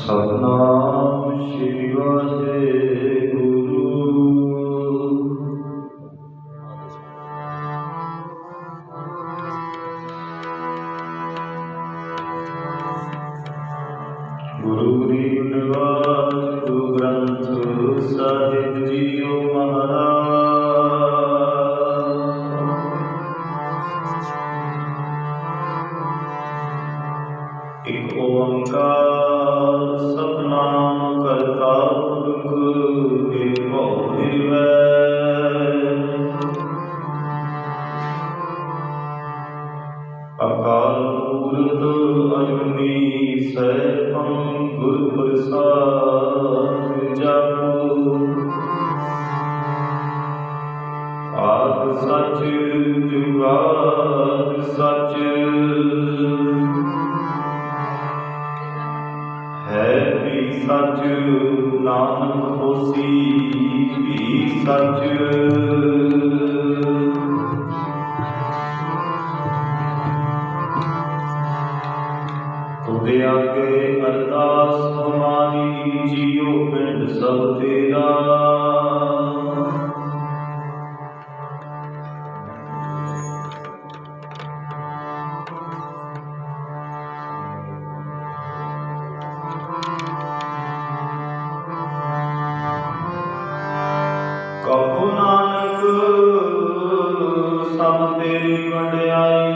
सतनाम श्री वाहेगुरु। गुरु गरीब निवास गुरु ग्रंथ साहिब जीओ महाराज। एक ओंकार सतनाम करता पुरख निर्भव निर्वैर। अकाल मूर्त अजूनी सैभं गुर प्रसाद जपो। आद सच जुगाद सच है भी सच नानक होसी भी सच। तुझे आगे अरदास हमारी जियो पिंड सब तेरा। कहो नानक सब तेरी वड्याई।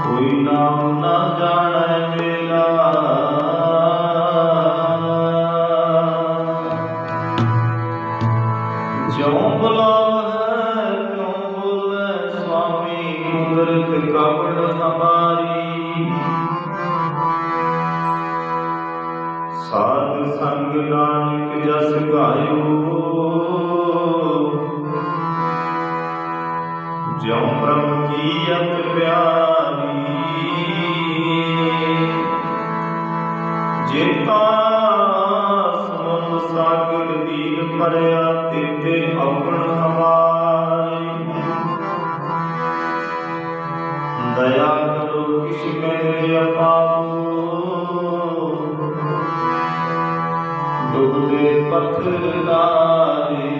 कोई नाम ना जाने मेरा। ज्यों बुलाव है त्यों बोले स्वामी कुदरत कपड़ हमारी। साध संग नानक जस गायो ज्यों प्रभु की अत प्यारी। जेता समुद्र सागर नीर भरया तेते अपण हमारे। दया करो किस मेरे अपाओ डूबे पत्थर लारे।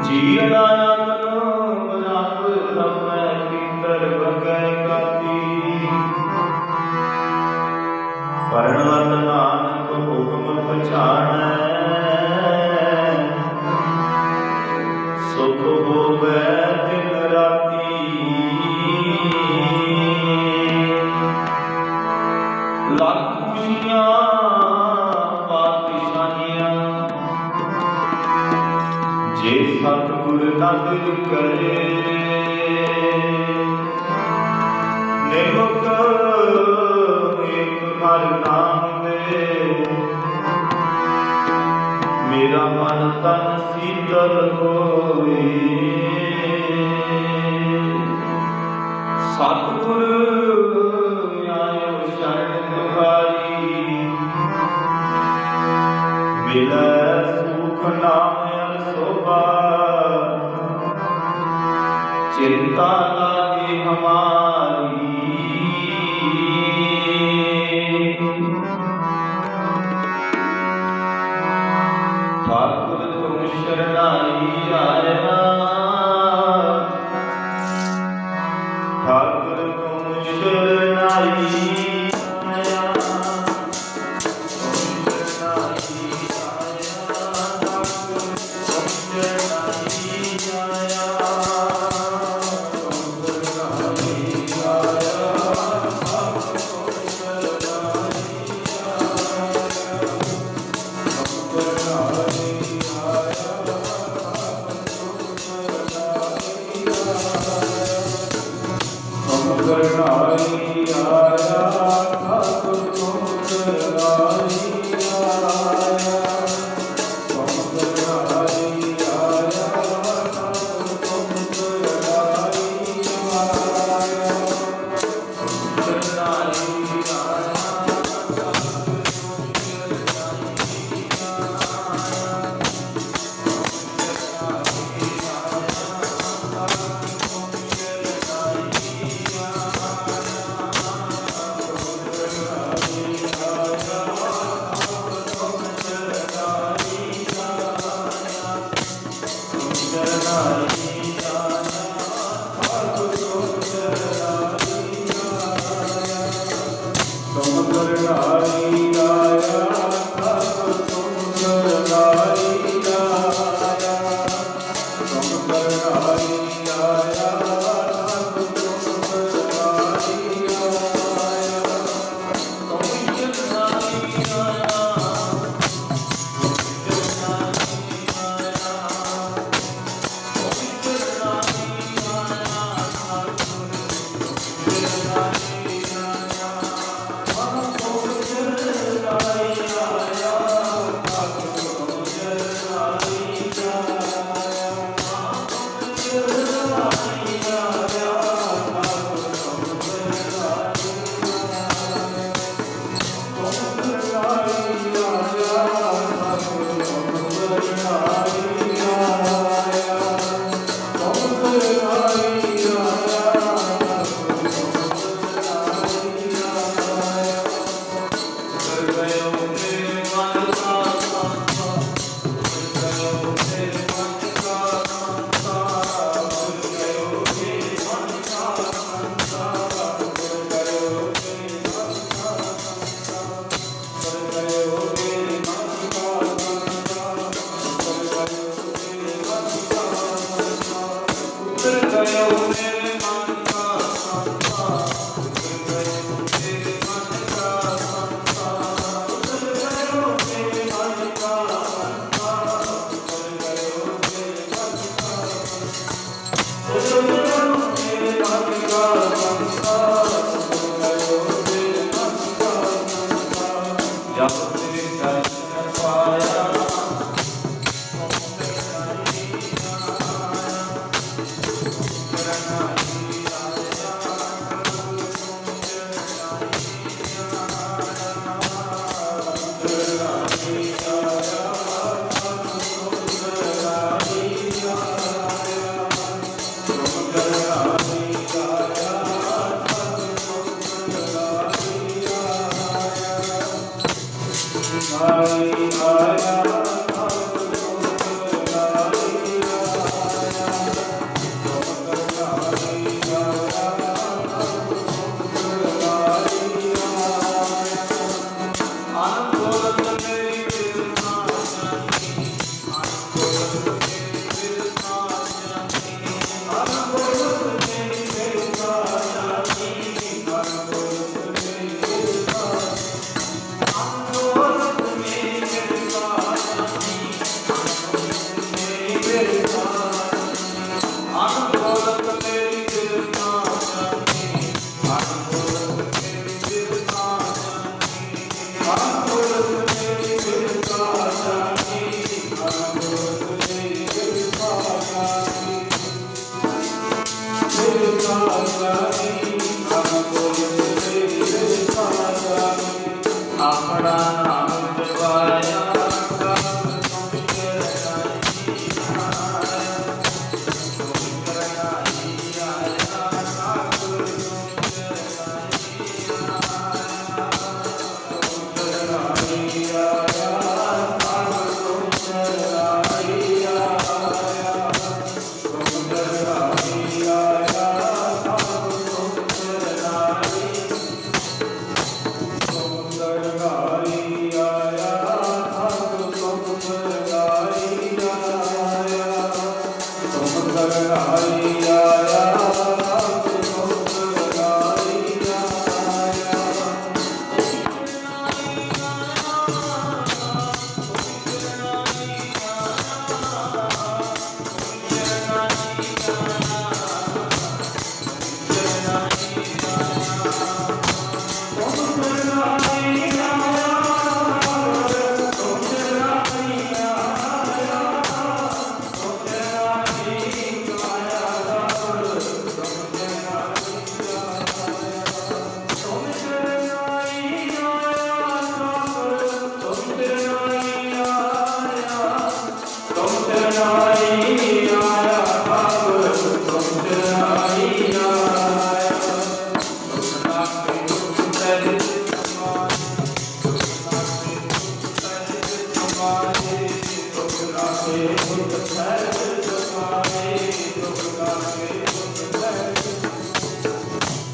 जीना बराब समय भीतर बगै गाती। पर्णवत नानक हुक्म पछाणै सुख होवै दिन राती। लख खुशियां पातशाहियां जे सतगुर नदर करे। निर्मुख एक हर नाम में मेरा मन तन शीतल होए। सतगुर आयो शरण दुहारी मिलै सुख नाम शोभा। चिंता लागे हमारी ठाकुर तुम शरणाई आया। ठाकुर तुम शरणाई आया।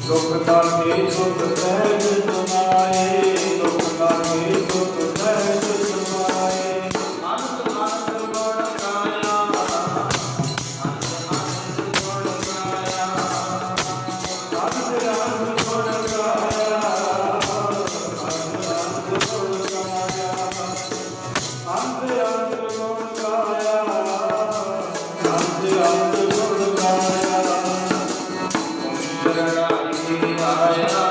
ਦੁਖ ਲਾਗੇ ਸੁਖ ਸਹਿਜ ਸੁਨਾਏ, ਦੁਖ ਲਾਗੇ ਸੁਖ ਸਹਿਜ ਸੁਨਾਏ। ਅੰਤ ਅੰਤ ਗੁਣ ਗਾਇਆ, ਅੰਤ ਅੰਤ ਗੁਣ ਗਾਇਆ, ਅੰਤ ਅੰਤ ਗੁਣ ਗਾਇਆ, ਅੰਤ ਅੰਤ ਗੁਣ ਗਾਇਆ, ਅੰਤ ਅੰਤ ਗੁਣ ਗਾਇਆ, ਅੰਤ ਅੰਤ ਗੁਣ ਗਾਇਆ। ਆਇਆ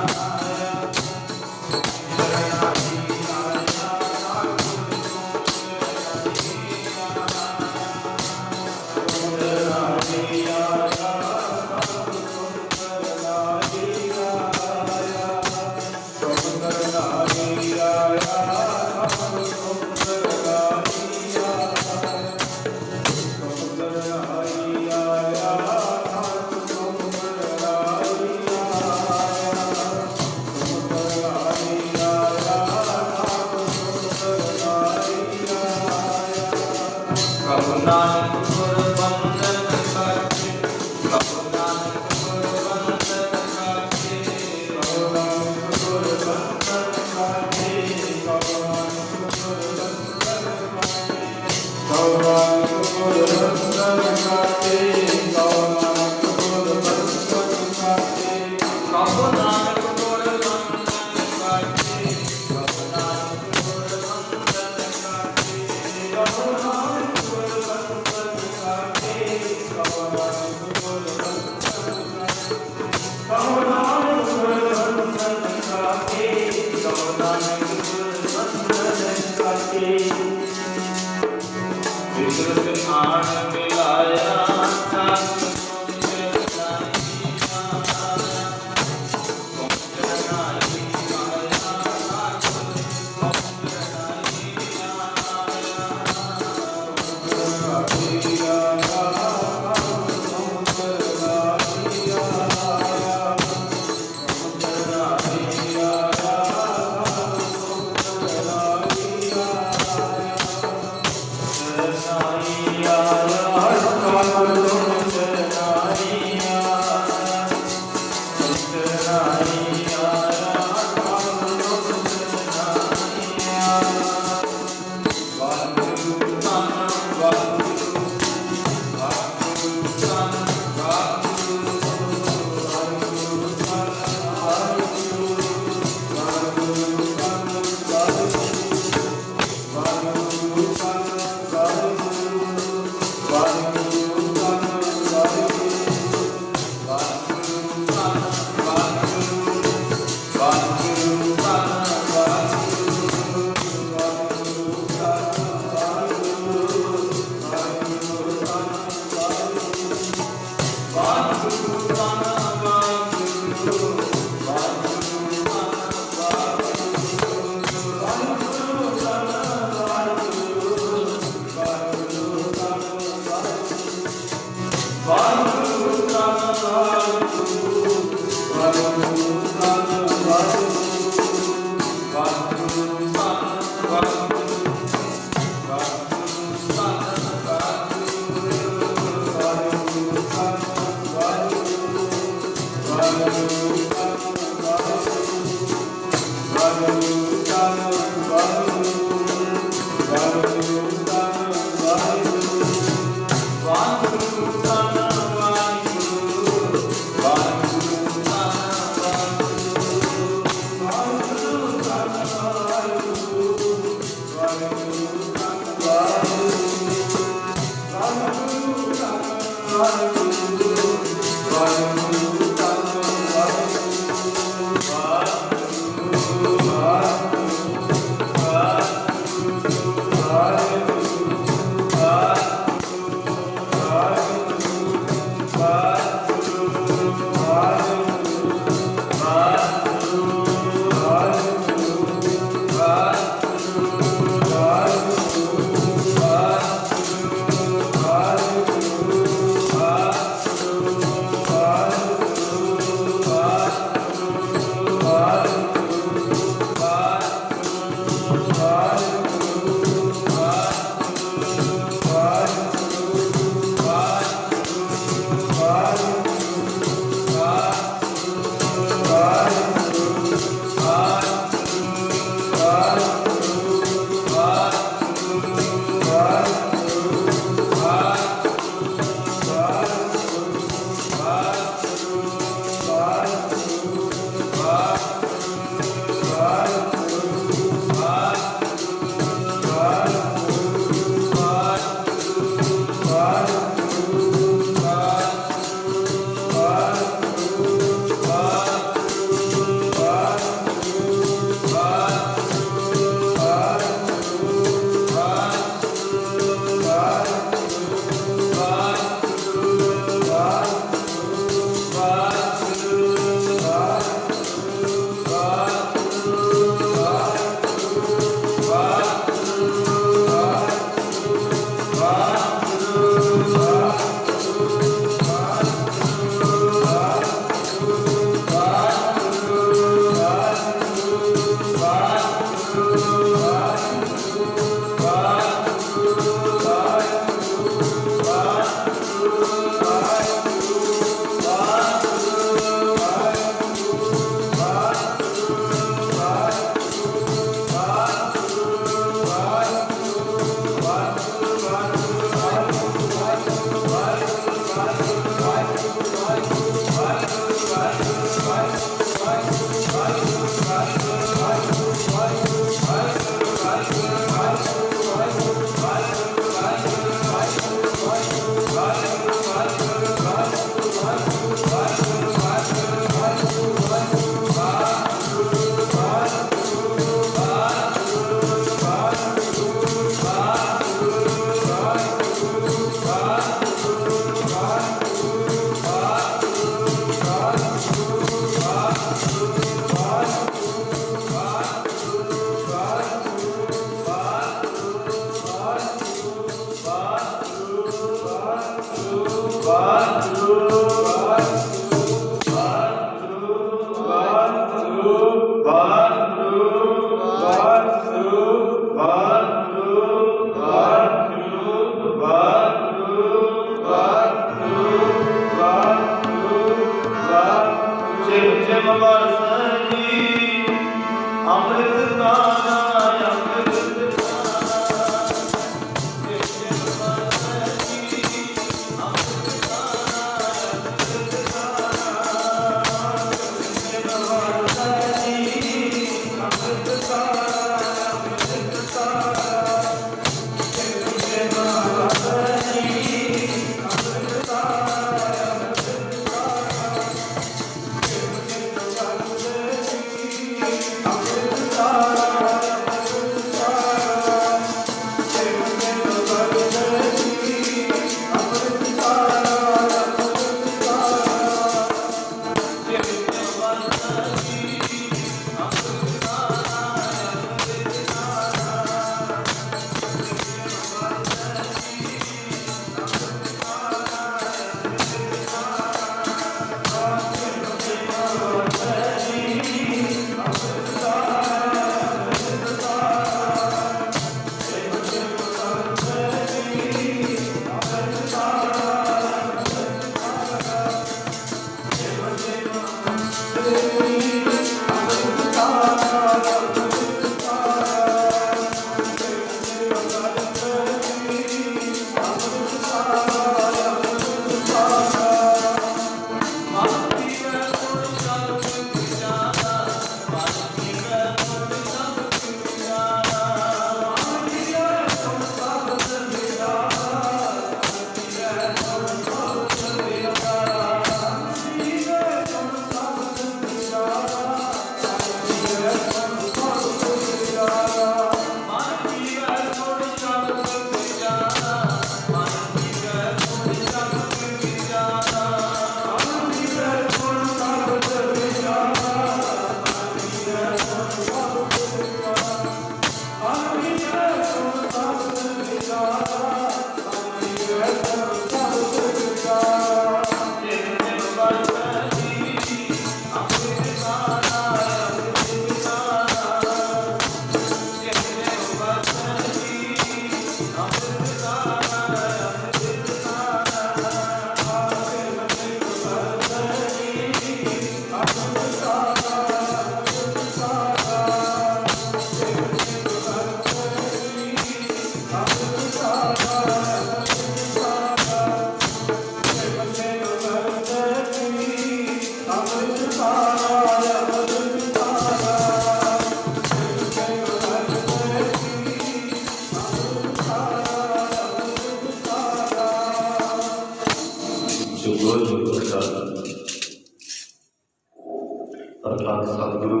सतगुरु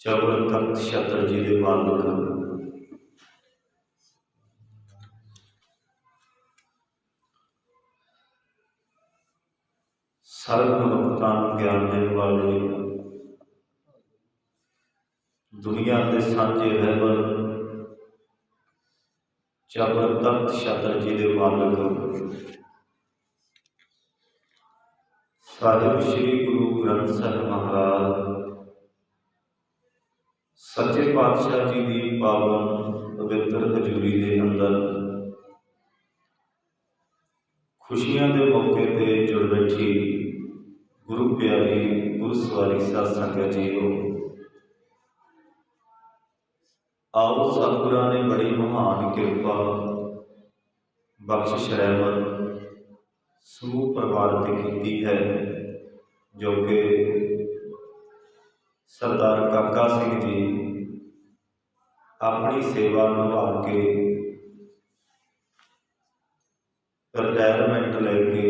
चबर तख्त छत्र जी के मालिक सर्व मनुखता ज्ञान देने वाले दुनिया के सांझे रहबर चबर तख्त छत्र जी के मालिक साहिब श्री गुरु ग्रंथ साहिब महाराज सच्चे पातशाह जी की पावन पवित्र हजूरी के अंदर खुशियां के मौके पर जुड़ बैठी गुरु प्यारी गुरु सवारी साध संगत जीओ, आओ सतगुरां ने बड़ी महान कृपा बख्शिश रहमत समूह परिवार से की है, जो कि सरदार काका सिंह जी अपनी सेवा निभा के रिटायरमेंट लेके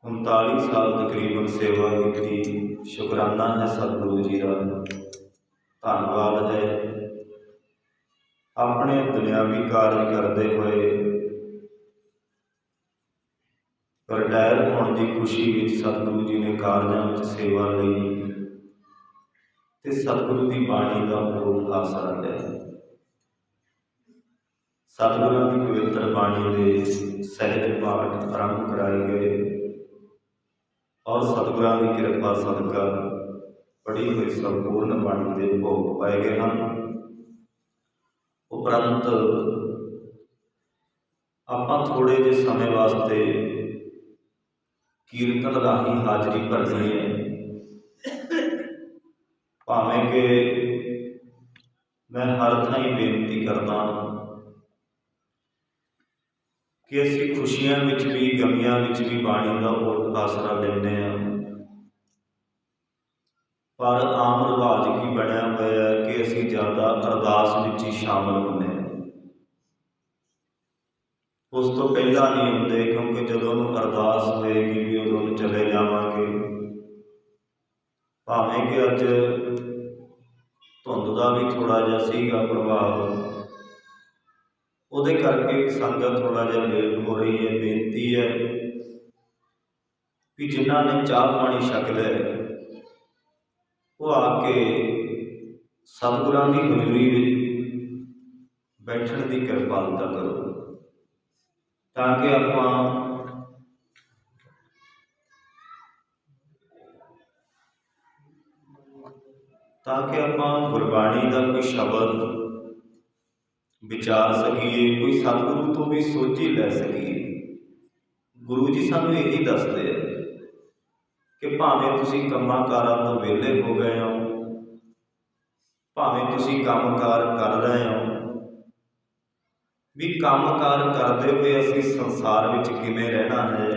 39 साल तकरीबन सेवा की। शुकराना है सतगुरु जी का, धन्यवाद है। अपने दुनियावी कार्य करते हुए रिटायर होने की खुशी में सतगुरु जी ने कार्यों में सेवा ली ते सतगुरु की बाणी का बहुत आसरा लिया। सतगुरु की पवित्र बाणी के सहज पाठ आरंभ कराए गए और सतगुरु की कृपा सदका पढ़ी हुई संपूर्ण बाणी के भोग पाए गए हैं। उपरंत आप थोड़े जे समय वास्ते कीर्तन राही हाजरी भरनी है, भावें कि मैं हर थाई बेनती करता कि असी खुशियां विच भी गमियां विच भी बाणी का बहुत आसरा लेने पर आम रिवाज की बनया हुआ है कि असी ज़्यादा अरदास विच ही शामिल होने, उस तो पहला नहीं होंगे, क्योंकि जो अरदास होएगी भी उदों चले जावांगे। भावें कि अज धुंध का भी थोड़ा जिहा सीगा प्रभाव, उहदे करके संगत थोड़ा जिहा लेट हो रही है। बेनती है कि जिन्हों ने चाह पानी छक लिया वो आके सतगुरां की हजूरी में बैठण की कृपालता करो, ताकि आप गुरबाणी का कोई शब्द विचार सकीए, कोई सतगुरु तो भी सोची लै सकीए। गुरु जी सानू यही दसदे हैं कि भावें तुसीं कम्मां कारां तो वेले हो गए हो, भावें तुसीं काम कार कर रहे हो, भी काम कार करते हुए असी संसार विच किवें रहना है,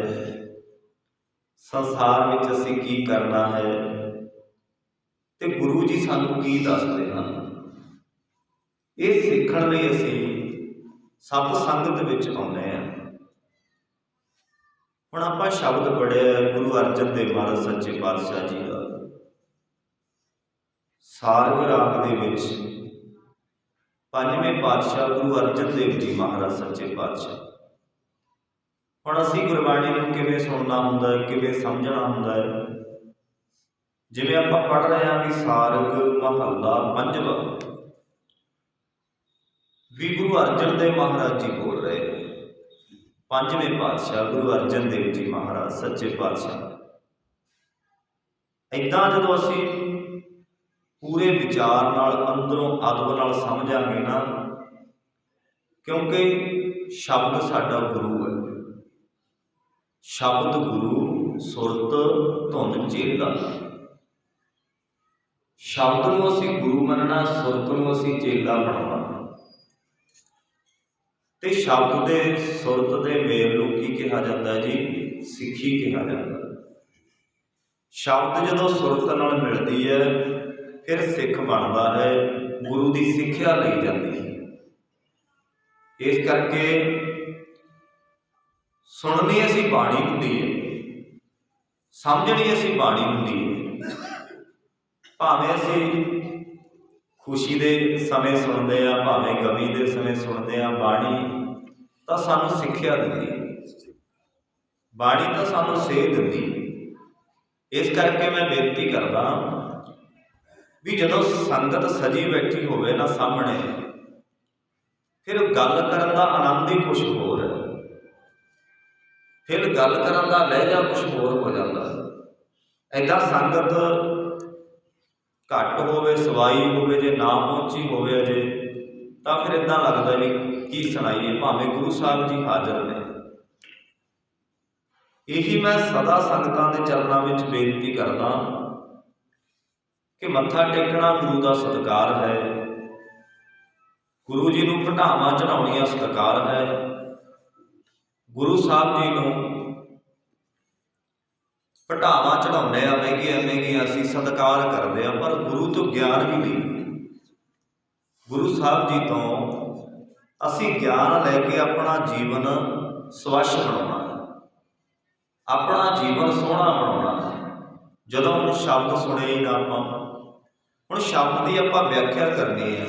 संसार विच असी की करना है, ते गुरु जी सानू की दसदे हैं। ये सीखण लई असी सत संगत विच आउंदे हैं। हुण आपां शब्द पढ़िया गुरु अर्जन देव महाराज सच्चे पातशाह जी का सारग राग दे विच पंजवें पातशाह गुरु अर्जन देव जी महाराज सच्चे पातशाह। हुण असीं गुरबाणी नूं किवें सुणना हुंदा है, किवें समझना हुंदा है, जिवें आपां पढ़ रहे हैं भी सारग महला पंजवा भी गुरु अर्जन देव महाराज जी बोल रहे हैं। पंजवें पातशाह गुरु अर्जन देव जी महाराज सच्चे पातशाह। इदां जदों असीं पूरे विचार नाल अंदरों अदब नाल समझांगे ना, क्योंकि शब्द साडा गुरु है, शब्द गुरु सुरत धुन चेला। शब्द नूं असीं गुरु मनना, सुरत नूं असीं चेला बनाउणा। ते शब्द दे सुरत दे मेल नूं की कहा जाता है जी? सिੱਖੀ कहा जाता है। शब्द जदों सुरत नाल मिलदी है फिर सिख बनता है, गुरु की सिक्ख्या लई जाती है। इस करके सुननी असी बाणी हुंदी है, ਸਮਝਣੀ ਅਸੀਂ ਬਾਣੀ ਹੁੰਦੀ ਹੈ। ਭਾਵੇਂ ਅਸੀਂ ਖੁਸ਼ੀ ਦੇ ਸਮੇਂ ਸੁਣਦੇ ਹਾਂ, ਭਾਵੇਂ ਗਮੀ ਦੇ ਸਮੇਂ ਸੁਣਦੇ ਹਾਂ, ਬਾਣੀ ਤਾਂ ਸਾਨੂੰ ਸਿੱਖਿਆ ਦਿੰਦੀ ਹੈ, ਬਾਣੀ ਤਾਂ ਸਾਨੂੰ ਸੇਧ ਦਿੰਦੀ ਹੈ। ਇਸ ਕਰਕੇ ਮੈਂ ਬੇਨਤੀ ਕਰਦਾ ਵੀ ਜਦੋਂ ਸੰਗਤ ਸਜੀ ਬੈਠੀ ਹੋਵੇ ਨਾ ਸਾਹਮਣੇ, ਫਿਰ ਗੱਲ ਕਰਨ ਦਾ ਆਨੰਦ ਹੀ ਕੁਛ ਹੋਰ ਹੈ, ਫਿਰ ਗੱਲ ਕਰਨ ਦਾ ਲਹਿਜਾ ਕੁਛ ਹੋਰ ਹੋ ਜਾਂਦਾ। ਏਦਾਂ ਸੰਗਤ ਘੱਟ ਹੋਵੇ, ਸਵਾਈ ਹੋਵੇ, ਜੇ ਨਾ ਪਹੁੰਚੀ ਹੋਵੇ ਅਜੇ, ਤਾਂ ਫਿਰ ਇੱਦਾਂ ਲੱਗਦਾ ਵੀ ਕੀ ਸੁਣਾਈਏ, ਭਾਵੇਂ ਗੁਰੂ ਸਾਹਿਬ ਜੀ ਹਾਜ਼ਰ ਨੇ। ਇਹੀ ਮੈਂ ਸਦਾ ਸੰਗਤਾਂ ਦੇ ਚਰਨਾਂ ਵਿੱਚ ਬੇਨਤੀ ਕਰਦਾ ਕਿ ਮੱਥਾ ਟੇਕਣਾ ਗੁਰੂ ਦਾ ਸਤਿਕਾਰ ਹੈ, ਗੁਰੂ ਜੀ ਨੂੰ ਘਟਾਵਾਂ ਚੜਾਉਣੀਆਂ ਸਤਿਕਾਰ ਹੈ, ਗੁਰੂ ਸਾਹਿਬ ਜੀ ਨੂੰ ਘਟਾਵਾਂ ਚੜਾਉਂਦੇ ਆ, ਮਹਿੰਗੀਆਂ ਅਸੀਂ ਸਤਿਕਾਰ ਕਰਦੇ ਹਾਂ, ਪਰ ਗੁਰੂ ਤੋਂ ਗਿਆਨ ਵੀ ਨਹੀਂ। ਗੁਰੂ ਸਾਹਿਬ ਜੀ ਤੋਂ ਅਸੀਂ ਗਿਆਨ ਲੈ ਕੇ ਆਪਣਾ ਜੀਵਨ ਸਵੱਛ ਬਣਾਉਣਾ, ਆਪਣਾ ਜੀਵਨ ਸੋਹਣਾ ਬਣਾਉਣਾ। ਜਦੋਂ ਹੁਣ ਸ਼ਬਦ ਸੁਣੇ ਹੀ ਨਾ ਆਪਾਂ, ਹੁਣ ਸ਼ਬਦ ਦੀ ਆਪਾਂ ਵਿਆਖਿਆ ਕਰਨੀ ਹੈ,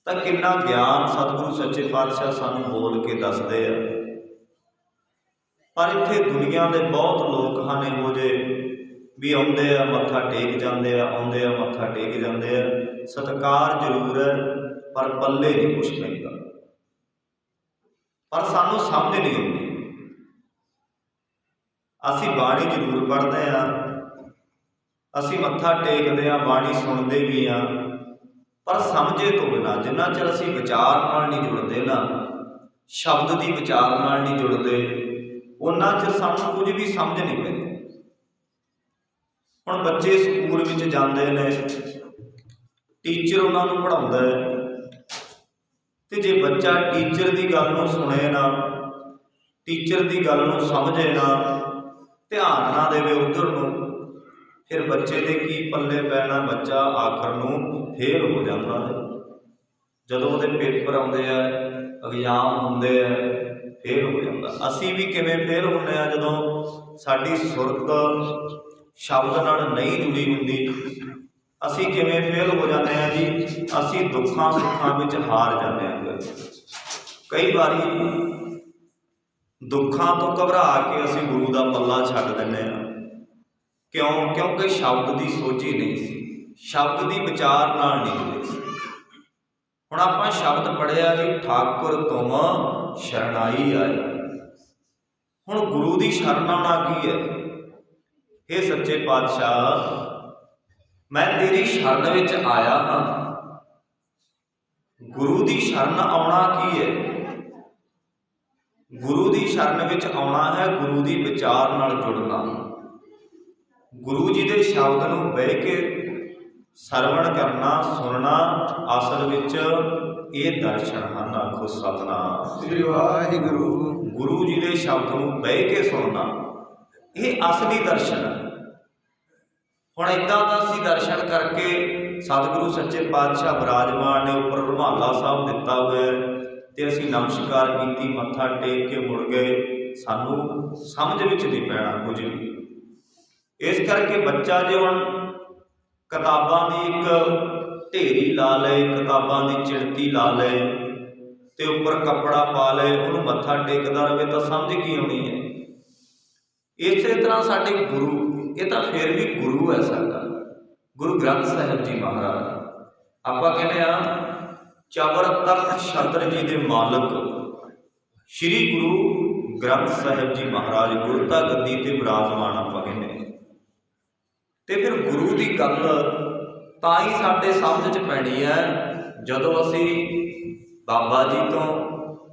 ਤਾਂ ਕਿੰਨਾ ਗਿਆਨ ਸਤਿਗੁਰੂ ਸੱਚੇ ਪਾਤਸ਼ਾਹ ਸਾਨੂੰ ਬੋਲ ਕੇ ਦੱਸਦੇ ਆ। ਪਰ ਇੱਥੇ ਦੁਨੀਆ ਦੇ ਬਹੁਤ ਲੋਕ ਹਨ ਇਹੋ ਜਿਹੇ ਵੀ ਆਉਂਦੇ ਆ, ਮੱਥਾ ਟੇਕ ਜਾਂਦੇ ਆ, ਆਉਂਦੇ ਆ, ਮੱਥਾ ਟੇਕ ਜਾਂਦੇ ਆ, ਸਤਿਕਾਰ ਜ਼ਰੂਰ ਹੈ ਪਰ ਪੱਲੇ ਨਹੀਂ ਕੁਛ ਪੈਂਦਾ। ਪਰ ਸਾਨੂੰ ਸਮਝ ਨਹੀਂ ਆਉਂਦੀ। ਅਸੀਂ ਬਾਣੀ ਜ਼ਰੂਰ ਪੜ੍ਹਦੇ ਹਾਂ, ਅਸੀਂ ਮੱਥਾ ਟੇਕਦੇ ਹਾਂ, ਬਾਣੀ ਸੁਣਦੇ ਵੀ ਹਾਂ, ਪਰ ਸਮਝੇ ਤੋਂ ਬਿਨਾਂ, ਜਿੰਨਾ ਚਿਰ ਅਸੀਂ ਵਿਚਾਰ ਨਾਲ ਨਹੀਂ ਜੁੜਦੇ ਨਾ, ਸ਼ਬਦ ਦੀ ਵਿਚਾਰ ਨਾਲ ਨਹੀਂ ਜੁੜਦੇ, ਉਹਨਾਂ ਚਿਰ ਸਾਨੂੰ ਕੁਝ ਵੀ ਸਮਝ ਨਹੀਂ ਪੈਂਦੀ। ਹੁਣ ਬੱਚੇ ਸਕੂਲ ਵਿੱਚ ਜਾਂਦੇ ਨੇ, ਟੀਚਰ ਉਹਨਾਂ ਨੂੰ ਪੜ੍ਹਾਉਂਦਾ ਹੈ, ਤੇ ਜੇ ਬੱਚਾ ਟੀਚਰ ਦੀ ਗੱਲ ਨੂੰ ਸੁਣੇ ਨਾ, ਟੀਚਰ ਦੀ ਗੱਲ ਨੂੰ ਸਮਝੇ ਨਾ, ਧਿਆਨ ਨਾ ਦੇਵੇ ਉੱਧਰ ਨੂੰ, ਫਿਰ ਬੱਚੇ ਦੇ ਕੀ ਪੱਲੇ ਪੈਣਾ, ਬੱਚਾ ਆਖਰ ਨੂੰ ਫੇਲ ਹੋ ਜਾਂਦਾ ਹੈ। ਜਦੋਂ ਉਹਦੇ ਪੇਪਰ ਆਉਂਦੇ ਆ, ਐਗਜ਼ਾਮ ਹੁੰਦੇ ਆ, ਫੇਲ ਹੋ ਜਾਂਦਾ। ਅਸੀਂ ਵੀ ਕਿਵੇਂ ਫੇਲ ਹੁੰਦੇ ਆ, ਜਦੋਂ ਸਾਡੀ ਸੁਰਤ ਸ਼ਬਦ ਨਾਲ ਨਹੀਂ ਜੁੜੀ ਹੁੰਦੀ। ਅਸੀਂ ਕਿਵੇਂ ਫੇਲ ਹੋ ਜਾਂਦੇ ਹਾਂ ਜੀ, ਅਸੀਂ ਦੁੱਖਾਂ ਸੁੱਖਾਂ ਵਿੱਚ ਹਾਰ ਜਾਂਦੇ ਹਾਂ। ਕਈ ਵਾਰੀ ਦੁੱਖਾਂ ਤੋਂ ਘਬਰਾ ਕੇ ਅਸੀਂ ਗੁਰੂ ਦਾ ਪੱਲਾ ਛੱਡ ਦਿੰਦੇ ਹਾਂ। ਕਿਉਂ? ਕਿਉਂਕਿ ਸ਼ਬਦ ਦੀ ਸੋਝੀ ਨਹੀਂ ਸੀ, ਸ਼ਬਦ ਦੀ ਵਿਚਾਰ ਨਾਲ ਨਹੀਂ ਜੁੜੇ ਸੀ। ਹੁਣ ਆਪਾਂ ਸ਼ਬਦ ਪੜ੍ਹਿਆ ਕਿ ਠਾਕੁਰ ਤੁਮ ਸ਼ਰਨਾਈ ਆਏ। ਹੁਣ ਗੁਰੂ ਦੀ ਸ਼ਰਨ ਆਉਣਾ ਕੀ ਹੈ? ਇਹ ਸੱਚੇ ਪਾਤਸ਼ਾਹ, ਮੈਂ ਤੇਰੀ ਸ਼ਰਨ ਵਿੱਚ ਆਇਆ ਹਾਂ। ਗੁਰੂ ਦੀ ਸ਼ਰਨ ਆਉਣਾ ਕੀ ਹੈ? ਗੁਰੂ ਦੀ ਸ਼ਰਨ ਵਿੱਚ ਆਉਣਾ ਹੈ ਗੁਰੂ ਦੀ ਵਿਚਾਰ ਨਾਲ ਜੁੜਨਾ, ਗੁਰੂ ਜੀ ਦੇ ਸ਼ਬਦ ਨੂੰ ਬਹਿ ਕੇ ਸਰਵਣ ਕਰਨਾ, ਸੁਣਨਾ। ਅਸਲ ਵਿੱਚ ਇਹ ਦਰਸ਼ਨ ਹਨ। ਆਖੋ ਸਤਿਨਾਮ ਸ੍ਰੀ ਵਾਹਿਗੁਰੂ। ਗੁਰੂ ਜੀ ਦੇ ਸ਼ਬਦ ਨੂੰ ਬਹਿ ਕੇ ਸੁਣਨਾ, ਇਹ ਅਸਲੀ ਦਰਸ਼ਨ ਹੈ। ਹੁਣ ਇੱਦਾਂ ਦਾ ਅਸੀਂ ਦਰਸ਼ਨ ਕਰਕੇ, ਸਤਿਗੁਰੂ ਸੱਚੇ ਪਾਤਸ਼ਾਹ ਵਿਰਾਜਮਾਨ ਨੇ, ਉੱਪਰ ਰੁਮਾਲਾ ਸਾਹਿਬ ਦਿੱਤਾ ਹੋਇਆ, ਤੇ ਅਸੀਂ ਨਮਸਕਾਰ ਕੀਤੀ, ਮੱਥਾ ਟੇਕ ਕੇ ਮੁੜ ਗਏ, ਸਾਨੂੰ ਸਮਝ ਵਿੱਚ ਨਹੀਂ ਪੈਣਾ ਕੁਝ ਵੀ। ਇਸ ਕਰਕੇ ਬੱਚਾ ਜੇ ਹੁਣ ਕਿਤਾਬਾਂ ਦੀ ਇੱਕ ਢੇਰੀ ਲਾ ਲਏ, ਕਿਤਾਬਾਂ ਦੀ ਚਿਣਤੀ ਲਾ ਲਏ, ਤੇ ਉੱਪਰ ਕੱਪੜਾ ਪਾ ਲਏ, ਉਹਨੂੰ ਮੱਥਾ ਟੇਕਦਾ ਰਹੇ, ਤਾਂ ਸਮਝ ਕੀ ਆਉਣੀ ਹੈ? ਇਸੇ ਤਰ੍ਹਾਂ ਸਾਡੇ ਗੁਰੂ, ਇਹ ਤਾਂ ਫਿਰ ਵੀ ਗੁਰੂ ਹੈ ਸਾਡਾ, ਗੁਰੂ ਗ੍ਰੰਥ ਸਾਹਿਬ ਜੀ ਮਹਾਰਾਜ। ਆਪਾਂ ਕਹਿੰਦੇ ਆ ਚਵਰ ਤਖਤ ਛਤਰ ਜੀ ਦੇ ਮਾਲਕ ਸ਼੍ਰੀ ਗੁਰੂ ਗ੍ਰੰਥ ਸਾਹਿਬ ਜੀ ਮਹਾਰਾਜ ਗੁਰਤਾ ਗੱਦੀ ਤੇ ਵਿਰਾਜਮਾਨ, ਆਪਾਂ ਕਹਿੰਦੇ। ਤੇ ਫਿਰ ਗੁਰੂ ਦੀ ਗੱਲ ਤਾਂ ਹੀ ਸਾਡੇ ਸਮਝ 'ਚ ਪੈਣੀ ਹੈ ਜਦੋਂ ਅਸੀਂ ਬਾਬਾ ਜੀ ਤੋਂ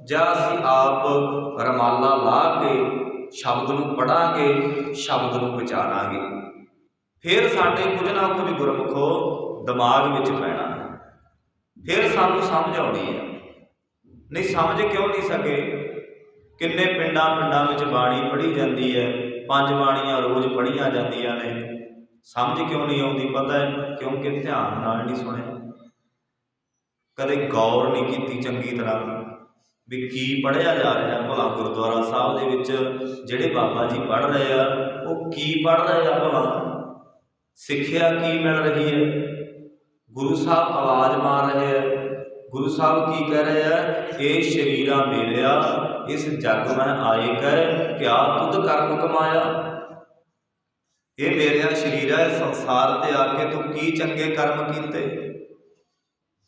ਜਾਂ ਅਸੀਂ ਆਪ ਰਮਾਲਾ ਲਾ ਕੇ ਸ਼ਬਦ ਨੂੰ ਪੜ੍ਹਾਂਗੇ, ਸ਼ਬਦ ਨੂੰ ਵਿਚਾਰਾਂਗੇ, ਫਿਰ ਸਾਡੇ ਕੁਝ ਨਾ ਕੁਝ ਗੁਰਮੁਖੋ ਦਿਮਾਗ ਵਿੱਚ ਪੈਣਾ, ਫਿਰ ਸਾਨੂੰ ਸਮਝ ਆਉਣੀ ਹੈ। ਨਹੀਂ ਸਮਝ ਕਿਉਂ ਨਹੀਂ ਸਕੇ? ਕਿੰਨੇ ਪਿੰਡਾਂ ਵਿੱਚ ਬਾਣੀ ਪੜ੍ਹੀ ਜਾਂਦੀ ਹੈ, 5 ਬਾਣੀਆਂ ਰੋਜ਼ ਪੜ੍ਹੀਆਂ ਜਾਂਦੀਆਂ ਨੇ, ਸਮਝ ਕਿਉਂ ਨਹੀਂ ਆਉਂਦੀ? ਪਤਾ ਹੈ ਕਿਉਂਕਿ ਧਿਆਨ ਨਾਲ ਨਹੀਂ ਸੁਣਿਆ, ਕਦੇ ਗੌਰ ਨਹੀਂ ਕੀਤੀ ਚੰਗੀ ਤਰ੍ਹਾਂ। ਵੀ ਕੀ ਪੜ੍ਹਿਆ ਜਾ ਰਿਹਾ ਭਲਾ ਗੁਰਦੁਆਰਾ ਸਾਹਿਬ ਦੇ ਵਿੱਚ ਜਿਹੜੇ ਬਾਬਾ ਜੀ ਪੜ੍ਹ ਰਹੇ ਆ ਉਹ ਕੀ ਪੜ੍ਹ ਰਹੇ ਆ ਭਲਾ, ਸਿੱਖਿਆ ਕੀ ਮਿਲ ਰਹੀ ਹੈ। ਗੁਰੂ ਸਾਹਿਬ ਆਵਾਜ਼ ਮਾਰ ਰਹੇ ਆ, ਗੁਰੂ ਸਾਹਿਬ ਕੀ ਕਹਿ ਰਹੇ ਆ, ਇਹ ਸ਼ਰੀਰਾ ਮੇਰਿਆ ਇਸ ਜਗ ਮੈਂ ਆਏ ਕਹਿ ਕਿਆ ਤੁਧ ਕਰਮ ਕਮਾਇਆ। ਇਹ ਮੇਰਿਆ ਸ਼ਰੀਰਾ ਇਸ ਸੰਸਾਰ ਤੇ ਆ ਕੇ ਤੂੰ ਕੀ ਚੰਗੇ ਕਰਮ ਕੀਤੇ।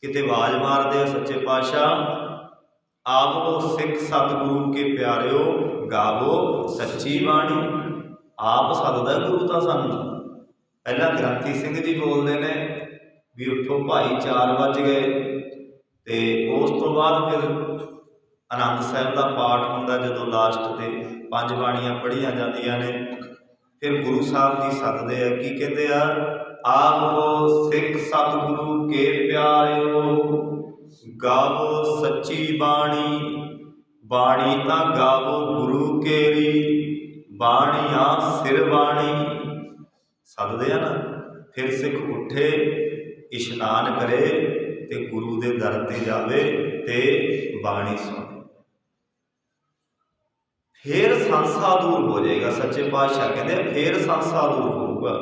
ਕਿਤੇ ਆਵਾਜ਼ ਮਾਰਦੇ ਆ ਸੱਚੇ ਪਾਤਸ਼ਾਹ, ਆਪੋ ਸਿੱਖ ਸਤਿਗੁਰੂ ਕੇ ਪਿਆਰਿਓ ਗਾਵੋ ਸੱਚੀ ਬਾਣੀ। ਆਪ ਸੱਦਦਾ ਗੁਰੂ ਤਾਂ ਸਾਨੂੰ। ਪਹਿਲਾਂ ਗ੍ਰੰਥੀ ਸਿੰਘ ਜੀ ਬੋਲਦੇ ਨੇ ਵੀ ਉੱਠੋ ਭਾਈ 4 ਵੱਜ ਗਏ, ਤੇ ਉਸ ਤੋਂ ਬਾਅਦ ਫਿਰ ਆਨੰਦ ਸਾਹਿਬ ਦਾ ਪਾਠ ਹੁੰਦਾ ਜਦੋਂ ਲਾਸਟ ਤੇ 5 ਬਾਣੀਆਂ ਪੜ੍ਹੀਆਂ ਜਾਂਦੀਆਂ ਨੇ। ਫਿਰ ਗੁਰੂ ਸਾਹਿਬ ਜੀ ਸੱਦਦੇ ਆ, ਕੀ ਕਹਿੰਦੇ ਆ, ਆਪੋ ਸਿੱਖ ਸਤਿਗੁਰੂ ਕੇ ਪਿਆਰਿਓ ਗਾਵੋ ਸੱਚੀ ਬਾਣੀ। ਬਾਣੀ ਤਾਂ ਗਾਵੋ ਗੁਰੂ ਕੇਰੀ, ਬਾਣੀਆਂ ਸਿਰ ਬਾਣੀ। ਸੱਦਦੇ ਆ ਨਾ। ਫਿਰ ਸਿੱਖ ਉੱਠੇ, ਇਸ਼ਨਾਨ ਕਰੇ ਤੇ ਗੁਰੂ ਦੇ ਦਰ ਤੇ ਜਾਵੇ ਤੇ ਬਾਣੀ ਸੁਣੇ। ਫਿਰ ਸੰਸਾ ਦੂਰ ਹੋ ਜਾਏਗਾ। ਸੱਚੇ ਪਾਤਸ਼ਾਹ ਕਹਿੰਦੇ ਫਿਰ ਸੰਸਾ ਦੂਰ ਹੋਊਗਾ।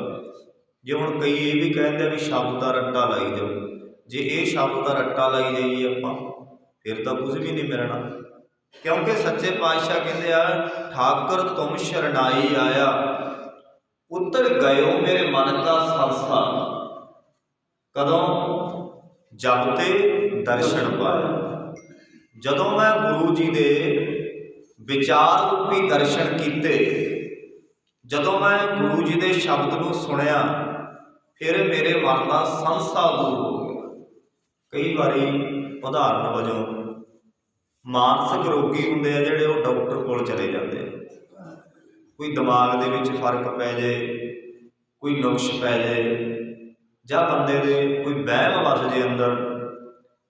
ਜੇ ਹੁਣ ਕਈ ਇਹ ਵੀ ਕਹਿੰਦੇ ਵੀ ਸ਼ਬਦ ਦਾ ਰੱਟਾ ਲਾਈ ਜਾਓ, ਜੇ ਇਹ ਸ਼ਬਦ ਦਾ ਰੱਟਾ ਲਾਈ ਜਾਈਏ ਆਪਾਂ ਫਿਰ ਤਾਂ ਕੁਝ ਵੀ ਨਹੀਂ ਮਿਲਣਾ। ਕਿਉਂਕਿ ਸੱਚੇ ਪਾਤਸ਼ਾਹ ਕਹਿੰਦੇ ਆ, ਠਾਕਰ ਤੁਮ ਸ਼ਰਨਾਈ ਆਇਆ ਉਤਰ ਗਇਓ ਮੇਰੇ ਮਨ ਕਾ ਸੰਸਾ। ਕਦੋਂ? ਜਬ ਤੇ ਦਰਸ਼ਨ ਪਾਇਆ। ਜਦੋਂ ਮੈਂ ਗੁਰੂ ਜੀ ਦੇ ਵਿਚਾਰ ਰੂਪੀ ਦਰਸ਼ਨ ਕੀਤੇ, ਜਦੋਂ ਮੈਂ ਗੁਰੂ ਜੀ ਦੇ ਸ਼ਬਦ ਨੂੰ ਸੁਣਿਆ, ਫਿਰ ਮੇਰੇ ਮਨ ਦਾ ਸੰਸਾ ਦੂਰ ਹੋ ਗਿਆ। ਕਈ ਵਾਰੀ ਉਦਾਹਰਨ ਵਜੋਂ ਮਾਨਸਿਕ ਰੋਗੀ ਹੁੰਦੇ ਆ ਜਿਹੜੇ, ਉਹ ਡਾਕਟਰ ਕੋਲ ਚਲੇ ਜਾਂਦੇ ਆ। ਕੋਈ ਦਿਮਾਗ ਦੇ ਵਿੱਚ ਫਰਕ ਪੈ ਜਾਏ, ਕੋਈ ਨੁਕਸ ਪੈ ਜਾਏ, ਜਾਂ ਬੰਦੇ ਦੇ ਕੋਈ ਵਹਿਮ ਵਸ ਜੇ ਅੰਦਰ,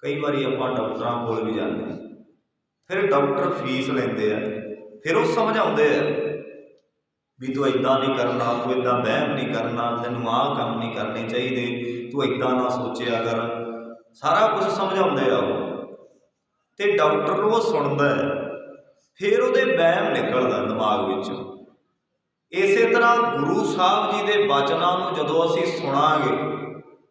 ਕਈ ਵਾਰੀ ਆਪਾਂ ਡਾਕਟਰਾਂ ਕੋਲ ਵੀ ਜਾਂਦੇ ਹਾਂ। ਫਿਰ ਡਾਕਟਰ ਫੀਸ ਲੈਂਦੇ ਆ, ਫਿਰ ਉਹ ਸਮਝਾਉਂਦੇ ਆ ਵੀ ਤੂੰ ਇੱਦਾਂ ਨਹੀਂ ਕਰਨਾ, ਤੂੰ ਇੱਦਾਂ ਵਹਿਮ ਨਹੀਂ ਕਰਨਾ, ਤੈਨੂੰ ਆਹ ਕੰਮ ਨਹੀਂ ਕਰਨੇ ਚਾਹੀਦੇ, ਤੂੰ ਇੱਦਾਂ ਨਾ ਸੋਚਿਆ ਕਰ। ਸਾਰਾ ਕੁਝ ਸਮਝਾਉਂਦੇ ਆ ਉਹ, ਤੇ ਡਾਕਟਰ ਨੂੰ ਉਹ ਸੁਣਦਾ ਹੈ। ਫਿਰ ਉਹਦੇ ਵਹਿਮ ਨਿਕਲਦਾ ਦਿਮਾਗ ਵਿੱਚੋਂ। ਇਸੇ ਤਰ੍ਹਾਂ ਗੁਰੂ ਸਾਹਿਬ ਜੀ ਦੇ ਬਚਨਾਂ ਨੂੰ ਜਦੋਂ ਅਸੀਂ ਸੁਣਾਂਗੇ,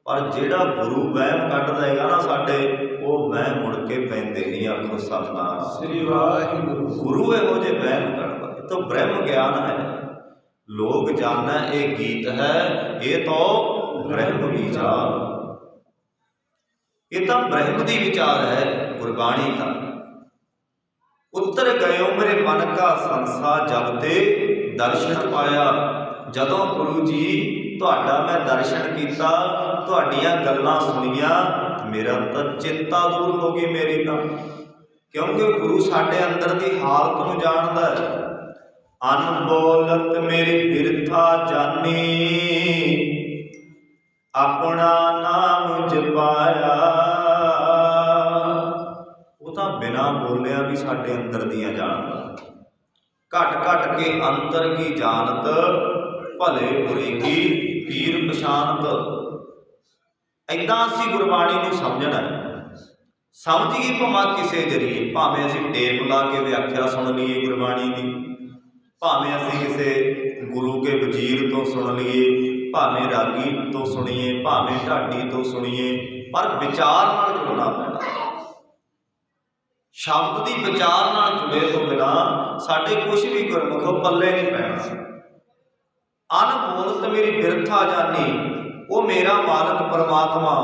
ਪਰ ਜਿਹੜਾ ਗੁਰੂ ਵਹਿਮ ਕੱਢ ਦੇਗਾ ਨਾ ਸਾਡੇ, ਉਹ ਵਹਿਮ ਮੁੜ ਕੇ ਪੈਂਦੇ ਨਹੀਂ। ਆਖੋ ਸਤਿਨਾਮ ਸ੍ਰੀ ਵਾਹਿਗੁਰੂ। ਗੁਰੂ ਇਹੋ ਜਿਹੇ ਵਹਿਮ ਕੱਢਦਾ। ਇਹ ਤਾਂ ਬ੍ਰਹਮ ਗਿਆਨ ਹੈ। ਲੋਕ ਜਾਣੈ ਇਹ ਗੀਤ ਹੈ, ਇਹ ਤਾਂ ਬ੍ਰਹਮ ਵਿਚਾਰ। ਇਹ ਤਾਂ ਬ੍ਰਹਮ ਦੀ ਵਿਚਾਰ ਹੈ ਗੁਰਬਾਣੀ ਦਾ। ਉੱਤਰ ਗਇਓ ਮੇਰੇ ਮਨ ਕਾ ਸੰਸਾ ਜਬ ਤੇ ਦਰਸ਼ਨ ਪਾਇਆ। ਜਦੋਂ ਗੁਰੂ ਜੀ ਤੁਹਾਡਾ ਮੈਂ ਦਰਸ਼ਨ ਕੀਤਾ, ਤੁਹਾਡੀਆਂ ਗੱਲਾਂ ਸੁਣੀਆਂ, ਮੇਰਾ ਤਾਂ ਚਿੰਤਾ ਦੂਰ ਹੋ ਗਈ ਮੇਰੀ ਤਾਂ। ਕਿਉਂਕਿ ਗੁਰੂ ਸਾਡੇ ਅੰਦਰ ਦੀ ਹਾਲਤ ਨੂੰ ਜਾਣਦਾ ਹੈ। ਅਨਬੋਲਤ ਮੇਰੀ ਬਿਰਥਾ ਜਾਨੀ, ਆਪਣਾ ਨਾਮ ਜਪਾਇਆ। ਉਹ ਤਾਂ ਬਿਨਾਂ ਬੋਲਿਆ ਵੀ ਸਾਡੇ ਅੰਦਰ ਦੀਆਂ ਜਾਣਦਾ। ਘਟ ਘਟ ਕੇ ਅੰਤਰ ਕੀ ਜਾਣਤ, ਭਲੇ ਬੁਰੇ ਕੀ ਪੀਰ ਪਛਾਨਤ। ਏਦਾਂ ਅਸੀਂ ਗੁਰਬਾਣੀ ਨੂੰ ਸਮਝਣਾ। ਸਮਝੀਏ ਭਾਵੇਂ ਕਿਸੇ ਜਰੀਏ, ਭਾਵੇਂ ਅਸੀਂ ਟੇਪ ਲਾ ਕੇ ਵਿਆਖਿਆ ਸੁਣ ਲਈਏ ਗੁਰਬਾਣੀ ਦੀ, ਭਾਵੇਂ ਅਸੀਂ ਕਿਸੇ ਗੁਰੂ ਕੇ ਵਜ਼ੀਰ ਤੋਂ ਸੁਣ ਲਈਏ, ਭਾਵੇਂ ਰਾਗੀ ਤੋਂ ਸੁਣੀਏ, ਭਾਵੇਂ ਢਾਡੀ ਤੋਂ ਸੁਣੀਏ, ਪਰ ਵਿਚਾਰ ਨਾਲ ਜੁੜਨਾ ਪੈਣਾ। ਸ਼ਬਦ ਦੀ ਵਿਚਾਰ ਨਾਲ ਜੁੜੇ ਤੋਂ ਬਿਨਾਂ ਸਾਡੇ ਕੁਛ ਵੀ ਗੁਰਮੁਖੋ ਪੱਲੇ ਨਹੀਂ ਪੈਣਾ। ਅਨਬੋਲਤ ਮੇਰੀ ਬਿਰਥਾ ਜਾਨੀ, ਉਹ ਮੇਰਾ ਮਾਲਕ ਪਰਮਾਤਮਾ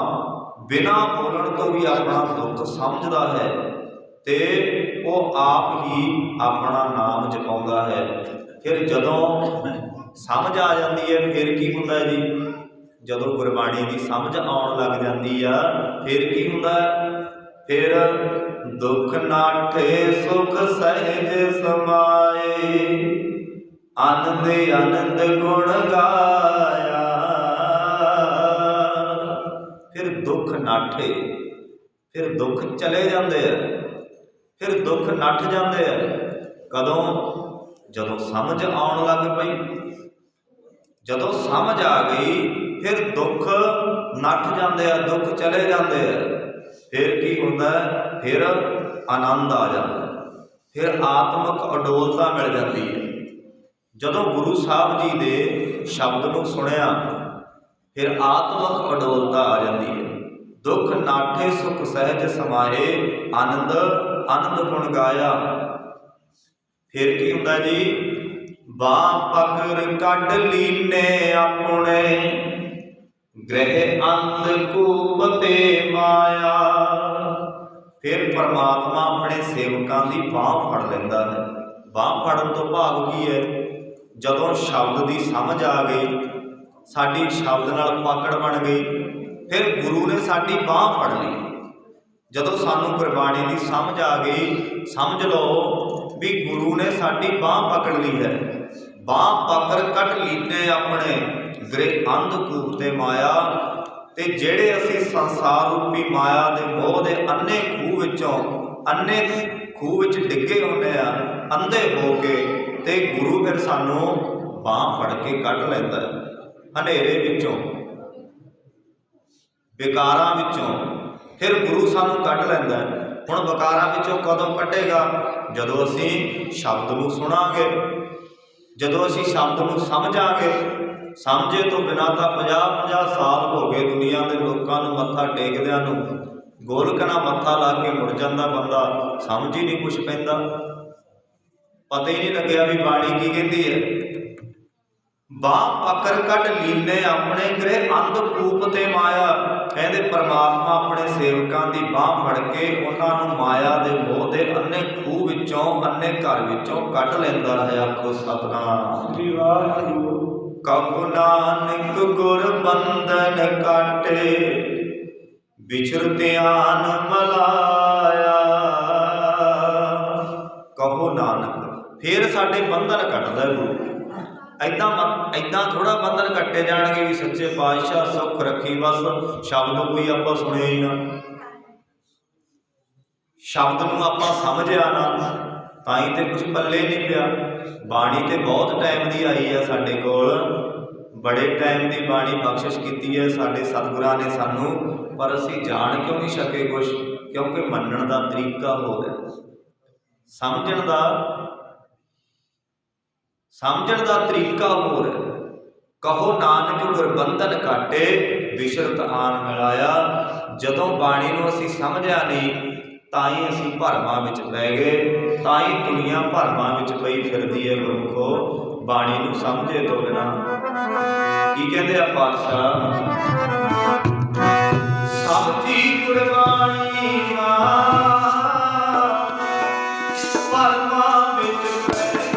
ਬਿਨਾਂ ਬੋਲਣ ਤੋਂ ਵੀ ਆਪਣਾ ਦੁੱਖ ਸਮਝਦਾ ਹੈ, ਤੇ ਉਹ ਆਪ ਹੀ ਆਪਣਾ ਨਾਮ ਜਪਾਉਂਦਾ ਹੈ। ਫਿਰ ਜਦੋਂ ਸਮਝ ਆ ਜਾਂਦੀ ਹੈ, ਫਿਰ ਕੀ ਹੁੰਦਾ ਜੀ? ਜਦੋਂ ਗੁਰਬਾਣੀ ਦੀ ਸਮਝ ਆਉਣ ਲੱਗ ਜਾਂਦੀ ਆ, ਫਿਰ ਕੀ ਹੁੰਦਾ? ਫਿਰ ਦੁੱਖ ਨਾਠੇ ਸੁਖ ਸਹਿਜ ਸਮਾਏ, ਆਨੰਦ ਆਨੰਦ ਗੁਣ ਗਾਇਆ। ਫਿਰ ਦੁੱਖ ਨਾਠੇ, ਫਿਰ ਦੁੱਖ ਚਲੇ ਜਾਂਦੇ ਆ, ਫਿਰ ਦੁੱਖ ਨੱਠ ਜਾਂਦੇ ਆ। ਕਦੋਂ? ਜਦੋਂ ਸਮਝ ਆਉਣ ਲੱਗ ਪਈ। ਜਦੋਂ ਸਮਝ ਆ ਗਈ, ਫਿਰ ਦੁੱਖ ਨੱਠ ਜਾਂਦੇ ਆ, ਦੁੱਖ ਚਲੇ ਜਾਂਦੇ ਆ। फिर की होंदा है, फिर आनंद आ जाता है, फिर आत्मक अडोलता मिल जाती है। जदों गुरु साहब जी दे शब्द नूं सुनिया फिर आत्मक अडोलता आ जाती है। दुख नाठे सुख सहज समाए, आनंद आनंद गुण गाया। फिर की हुंदा जी, बां पकड़ कढ लीने अपने, ग्रह अंधकूप ते माया। फिर परमात्मा अपने सेवकां दी बांह फड़ लैंदा है। बांह फड़न तो भाव की है, जदों शब्द की समझ आ गई, साडी शब्द नाल पकड़ बन गई, फिर गुरु ने साडी बांह फड़ ली। जदों सानू गुरबाणी की समझ आ गई, समझ लो भी गुरु ने साडी बांह पकड़ ली है। बांह पकड़ कट लीने अपने, गृह अंधकूप ते माया। ते जेड़े असी संसार रूपी माया दे मोह दे अन्ने खूह विचों, अन्ने खूह विच डिगे हुंदे आ अंधे हो के, ते गुरु फिर सानू बांह फड़ के कढ लैंदा है हनेरे विचों, विकारां विचों। फिर गुरु सानू कढ लैंदा है। हुण विकारां विचों कदों कढेगा? जदों असी शब्द नूं सुणांगे, जदों असी शब्द नूं समझांगे। समझे तो बिना तो 50-50 साल हो गए दुनिया के लोगों नूं मत्था टेकदिआं नूं। गोलक नाल मत्था ला के मुड़ जांदा बंदा, समझ ही नहीं कुछ पैंदा, पता ही नहीं लग्या भी बाणी की कहती है। बांह पकड़ कट लीने अपने, गृह अंधकूप ते माया। कहते परमात्मा अपने सेवकां दी बांह फड़ के उन्हां नूं माया दे मोह दे अन्ने खूह विचों, अन्ने घर विचों कढ लैंदा है। आखो सतनाम। कहु नानक गुर बंधन काटे, बिछुर ध्यान मलाया। कहो नानक, फिर साडे बंधन कटदा गुरु। ऐदां थोड़ा बंधन कट्टे जाणगे भी सच्चे पातशाह सुख रखी बस शब्द कोई आपां सुने ही ना, शब्द नूं आपां समझिया ना, ताई ते कुछ पल्ले नहीं पिया। बाणी तो बहुत टाइम की आई है साडे कोल, बड़े टाइम की बाणी बख्शिश की है साडे सतगुरां ने सानू, पर असी जान क्यों नहीं सके कुछ? क्योंकि मनण का तरीका हो रहा, समझण का तरीका हो रहा। कहो नानक गुरबंधन काटे, विशरत आन मिलाया। जदों बाणी नूं असी समझिया नहीं, ताई असी भरमां विच पै गए, ताई दुनिया भरमां विच पई फिरदी है। गुरमुखो, बाणी नूं समझे तो बिना की कहते आ पातशाह, समझी गुरबाणी भरमां विच पै गई।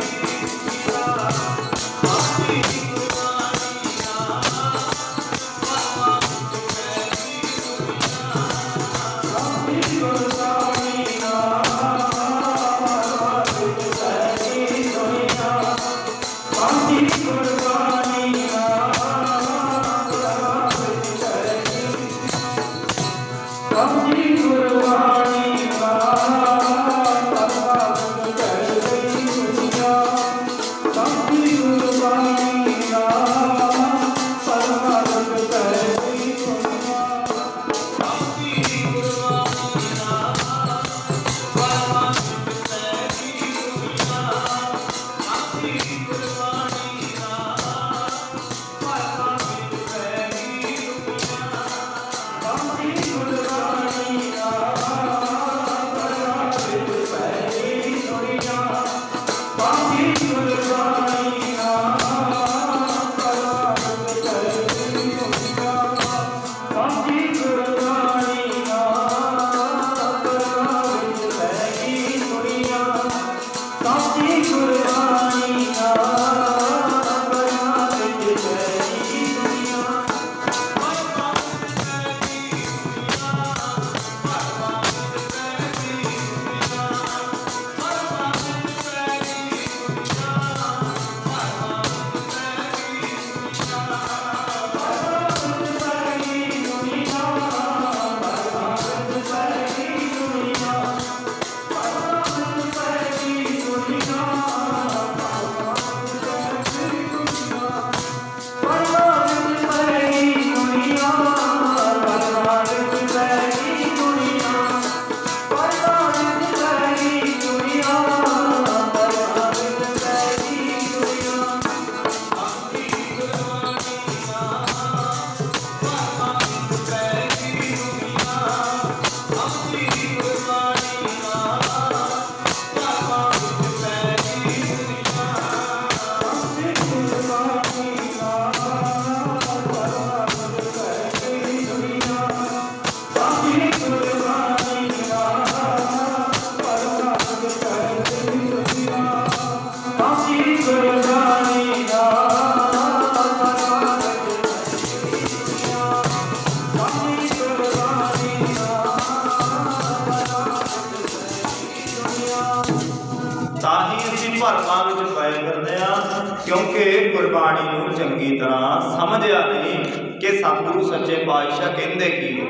गुरबाणी नूं चंगी तरह समझिया नहीं कि सतगुरु सच्चे पातशाह कहंदे की है।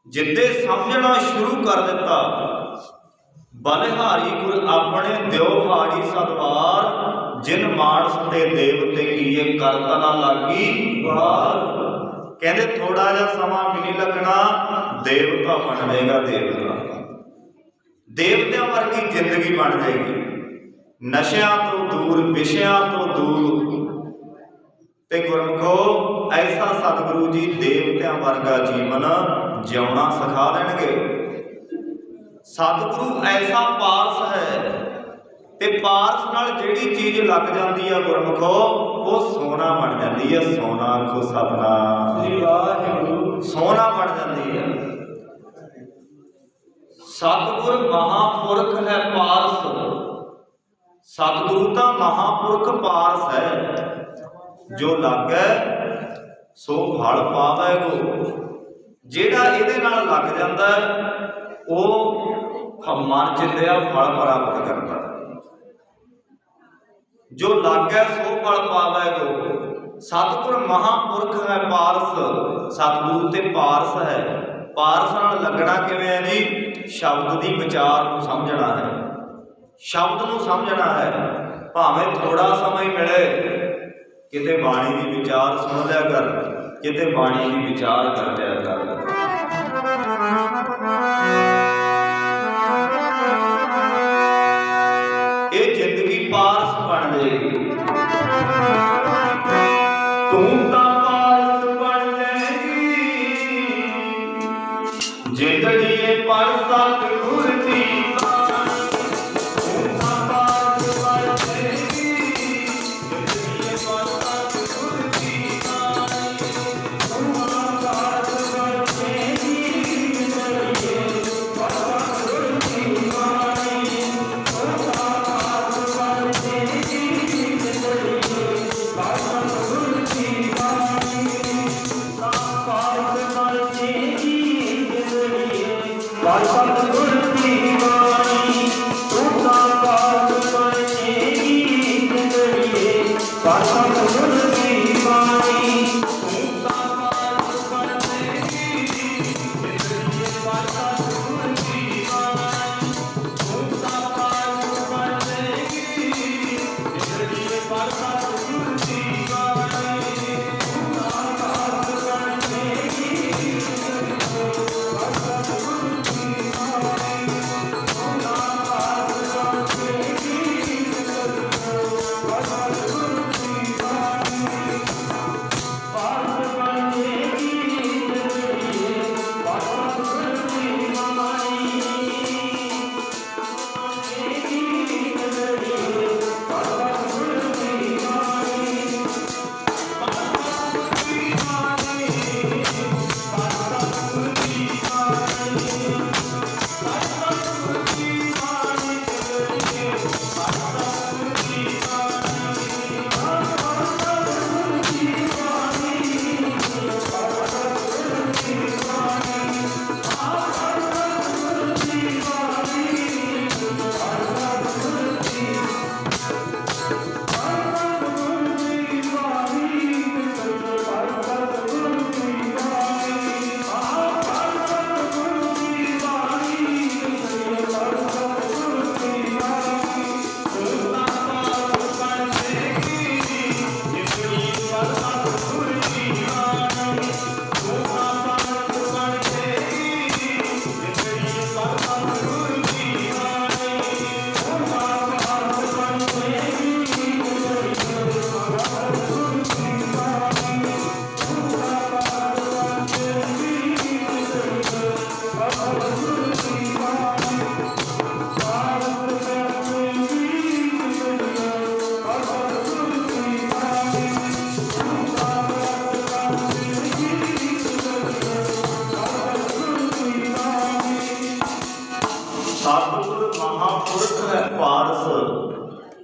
जिद्दे समझना शुरू कर दिता, बलिहारी गुर अपने दिओ हाड़ी सदवार, जिन मानस ते देवते कीए करता ना लागी वार। कहते थोड़ा जा समा भी नहीं लगना, देवता बन जाएगा। देवतियां वर्गी जिंदगी बन जाएगी, नशियां तो दूर, विषयां तो दूर। ते गुरमुखो ऐसा सतगुरु जी देवतियां वर्गा जीवन जिउना सिखा देणगे। सतगुरु ऐसा पारस है, ते पारस नाल जिहड़ी चीज लग जाती है गुरमुखो वो सोना बन जाती है। सोना को सतनाम सोना बन जाती है। सतगुर महापुरख है पारस, सतगुरु तो महापुरख पारस है। जो लागे सो फल पावेगो, जेड़ा इहदे नाल लग जाता है वो मन चिंदिया फल प्राप्त करता है। जो लागे सो फल पावेगो। सतगुर महापुरख है पारस, सतगुरु ते पारस है। पारस नाल लगना किवें है जी? शब्द की विचार को समझना है, शब्द को समझना है। भावें थोड़ा समय मिले, किते बाणी की विचार सुन लिया कर, किते बाणी की विचार कर लिया कर। ये जिंदगी पारस बन जाएगी। तू तो पारस बन जाएगी, जिंदगी ये पर सतगुर दी।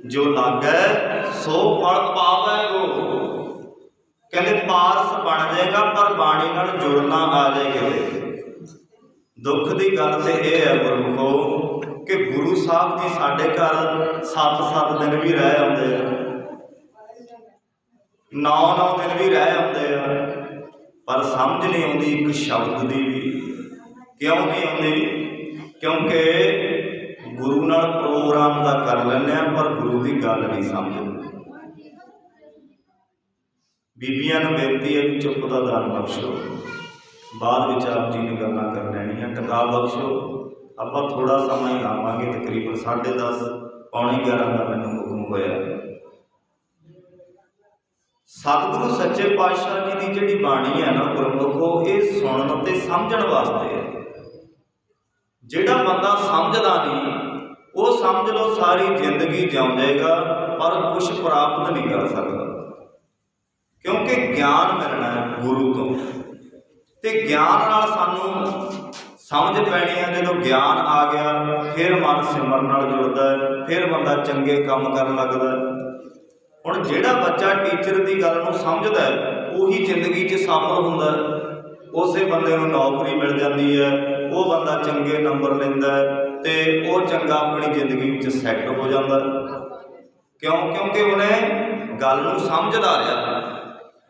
जो लागे सो फल पावेगो। कहते पारस बन जाएगा पर बाणी नाल जुड़ना आ जाएगा। दुख की गल तो यह है गुरमुखो कि गुरु साहब जी साढ़े घर 7-7 दिन भी रह आते, 9 दिन भी रह आते हैं पर समझ नहीं आती एक शब्द की भी। क्यों नहीं आती? क्योंकि गुरु नाल प्रोग्राम का कर लें पर गुरु की गल नहीं समझते। बीबियां नूं बेनती है कि चुप का दान बख्शो, बाद में आप जी ने गल्लां कर लैणियां, टका बख्शो। आप थोड़ा समय ही लावांगे, तकरीबन 10:30 पौने 11 का मैनूं हुक्म होया। सतगुरु सच्चे पातशाह जी की जिहड़ी बाणी है ना गुरमुखो, ये सुनन ते समझण वास्ते है। जिहड़ा बंदा समझदा नहीं वो समझ लो सारी जिंदगी जिउं जाएगा पर कुछ प्राप्त नहीं कर सकता, क्योंकि ज्ञान मिलना है गुरु तो। ते ज्ञान नाल सानू समझ पैनी है। जो ज्ञान आ गया फिर मन सिमरन नाल जुड़दा है, फिर बंदा चंगे काम करन लगदा है। हुण जिहड़ा बच्चा टीचर की गल नूं समझदा है उही जिंदगी 'च सफल हुंदा है। उसे बंदे नूं नौकरी मिल जाती है, वो बंदा चंगे नंबर लैंदा है ते वो चंगा अपनी जिंदगी में सैट हो जाता है। क्यों? क्योंकि उन्हें गल नूं समझदा रहा।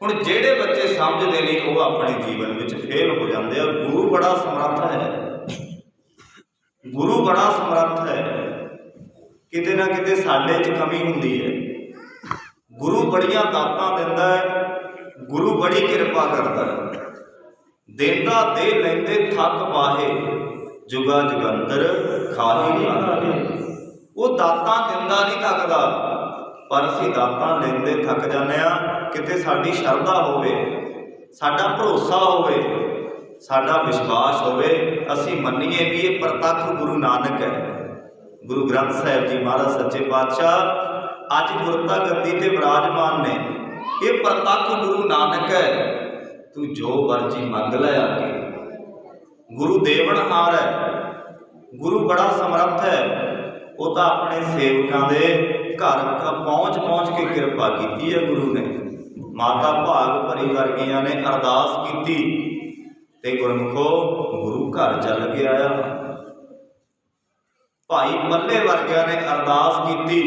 हुण जिहड़े बच्चे समझते नहीं वो अपने जीवन में फेल हो जाते हैं। गुरु बड़ा समर्थ है, गुरु बड़ा समर्थ है। किते ना किते साडे च कमी हुंदी है। गुरु बड़ियां दातां दिंदा है, गुरु बड़ी किरपा करता है। देंदा दे लैंदे थक पाहे, जुगा जुगंतर खाही खाहे। वो दातां दिंदा नहीं थकदा, पर असीं दातां लैंदे थक जाने आ। किते साडी शरधा होवे, साडा भरोसा होवे, साडा विश्वास होवे, असीं मन्नीए भी ये प्रतख गुरु नानक है। गुरु ग्रंथ साहिब जी महाराज सच्चे पातशाह अज गुरता गद्दी ते विराजमान ने। ये प्रतख गुरु नानक है, तू जो मर्जी मंग लै आके। गुरु देवनहार है, गुरु बड़ा समर्थ है। वो तो अपने सेवकों के घर पहुँच के कृपा की है गुरु ने। माता भाग भरी वर्गियां ने अरदास की ते गुरमुखो गुरु घर चल के आया। भाई मल्ले वर्गिया ने अरदास की,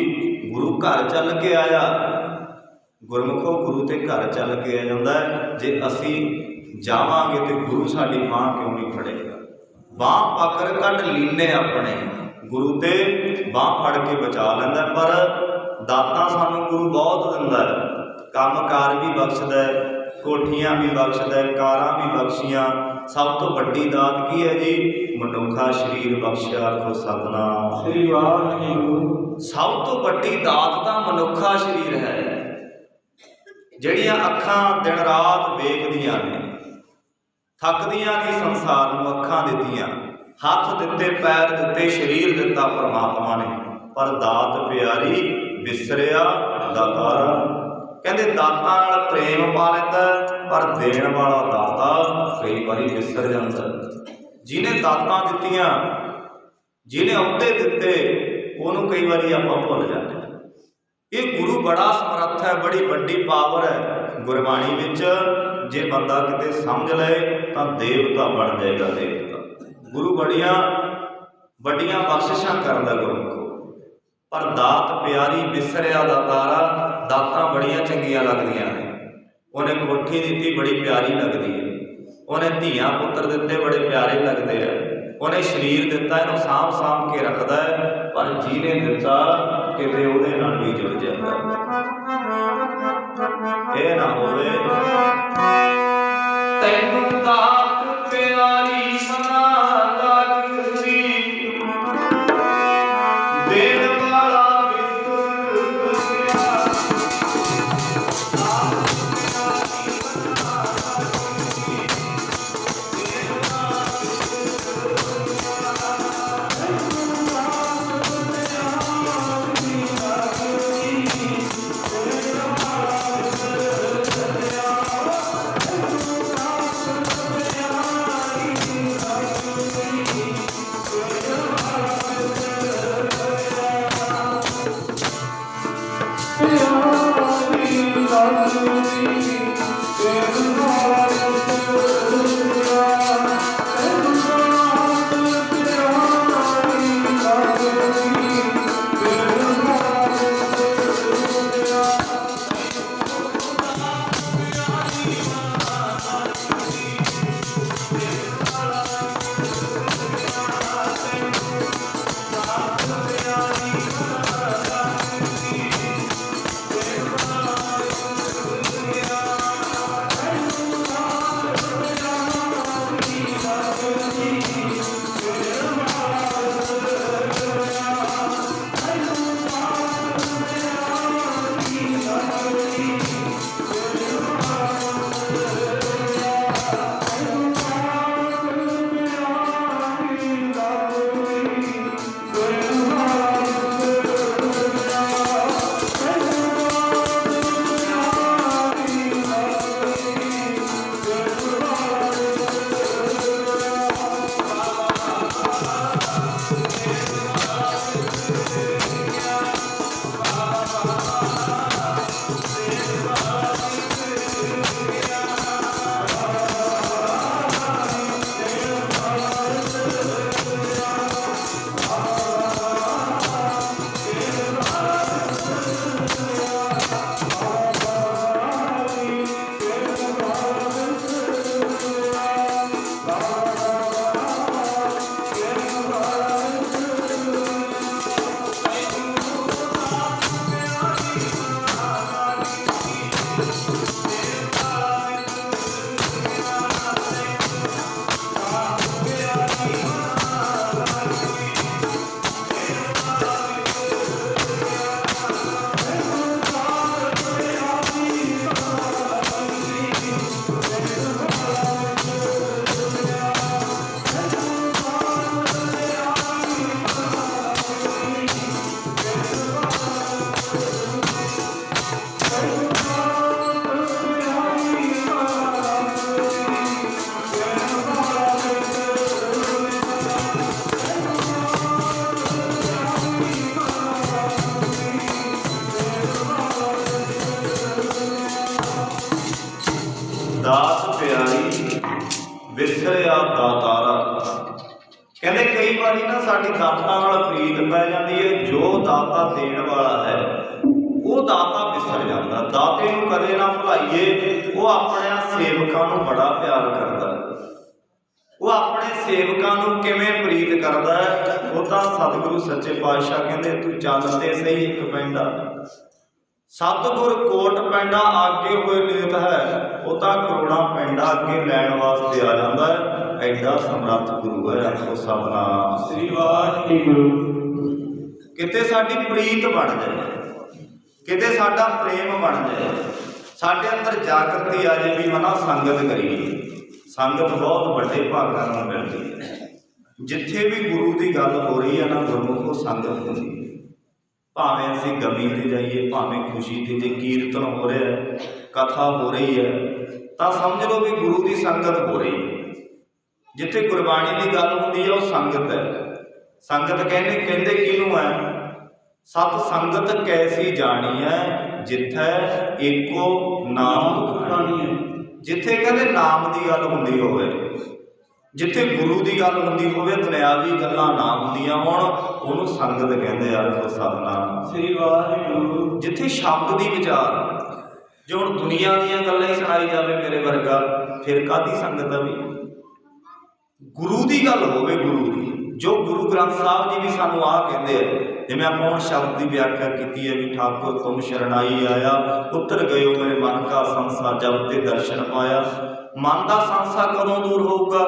गुरु घर चल के आया। गुरमुखो गुरु ते घर चल के आ जाता है। जे असी जावांगे तो गुरु साडी बांह क्यों नहीं फड़ेगा? बांह पकड़ कट लीने अपने गुरु ते बांह फड़ के बचा लेंदा। पर दातां सानू गुरु बहुत दिंदा है। कामकार भी बख्शदा है, कोठियां भी बख्शदा है, कारां भी बख्शियां। सब तो वड्डी दात की है जी? मनुखा शरीर बख्शिया, आखो सतनाम श्री वाहिगुरू। सब तो वड्डी दात तां मनुखा शरीर है। जिहड़ियां अखां दिन रात वेखदियां ने, थकदियां नहीं संसार नूं अखां दित्तियां, हथ दिते, पैर दिते, शरीर दिता परमात्मा ने, पर दात प्यारी विसरिया दातारा। कहते दातां नाल प्रेम पा लैंदा पर देण वाला दाता कई बारी विसर जाता। जिन्हें दातां दित्तियां, जिन्हें अहुदे दिते, उन्होंने कई बारी आपां भुल जाते। ये गुरु बड़ा समर्थ है, बड़ी वड्डी पावर है गुरबाणी विच। जे बंदा किते समझ ले तो देवता बन जाएगा। देवता गुरु बड़ियां वड्डियां बख्शिशां करदा गुरमुखो, पर दात प्यारी विसरिया दातारा। दातां बड़ियां चंगियां लगदियां ने। उन्हें कोठी दित्ती बड़ी प्यारी लगती है, उन्हें धीआं पुत्र दिते बड़े प्यारे लगते हैं, उन्हें शरीर दिता इन्हूं साँभ साँभ के रखता है, पर जिहने दिता किते उहदे नाल भी जुड़ जाता। ये ना होवे तैनूं दात प्यारी मना लगदी, देण वाला ਵਾਰੀ ना साडी दाता नाल प्रीत पै जाती है। जो दाता देण वाला है वो दाता विसर जाता। दाते नूं कदे ना भुलाइए, वो अपने सेवकां नूं बड़ा प्यार करता है। वो अपने सेवकां नूं किवें प्रीत करदा है, वो तां सतगुरु सच्चे पातशाह कहंदे तू चल ते सही एक पैंडा, सतगुर कोट पैंडा आगे होए लेत है, वो तां करोड़ां पैंडा अगे लैण वास्ते आ जांदा है। एडा समर्थ गुरु है। आखो सतनाम श्री वाहिगुरू। किते साडी प्रीत बन जाए, किते साडा प्रेम बन जाए, साडे अंदर जागृति आ जाए भी मना संगत करिए। संगत बहुत बड़े भागां नाल मिलदी है। जिथे भी गुरु की गल हो रही है ना, गुरमुखो संगत होंदी है। भावें असीं गमी ते जाइए, भावें खुशी ते, जे कीर्तन हो रहा है, कथा हो रही है, तो समझ लो भी गुरु की संगत हो रही है। जिथे गुरबाणी की गल होंदी है, वो संगत है। संगत कहते किनू है? सत संगत कैसी जानी है, जिथे एको नाम खानी है। जिथे कहते नाम की गल होंदी होवे, जिथे गुरु की गल होंदी होवे, दुनियावी गल्लां ना होंदियां होण, उहनूं संगत कहंदे आ। आखो सतनाम श्री वाहिगुरू। जिथे शब्द की विचार, जो हुण दुनिया दीयां गल्लां ही सुणाई जावे मेरे वर्गा, फिर काहदी संगत है भी? गुरु की गल होवे, गुरु की, जो गुरु ग्रंथ साहब जी भी सानू आ कहते हैं। जिवें आपां हुण शब्द की व्याख्या की है भी, ठाकुर तुम शरणाई आया, उतर गयो मेरे मन का संसा, जब ते दर्शन पाया। मन का संसा कदों दूर होगा?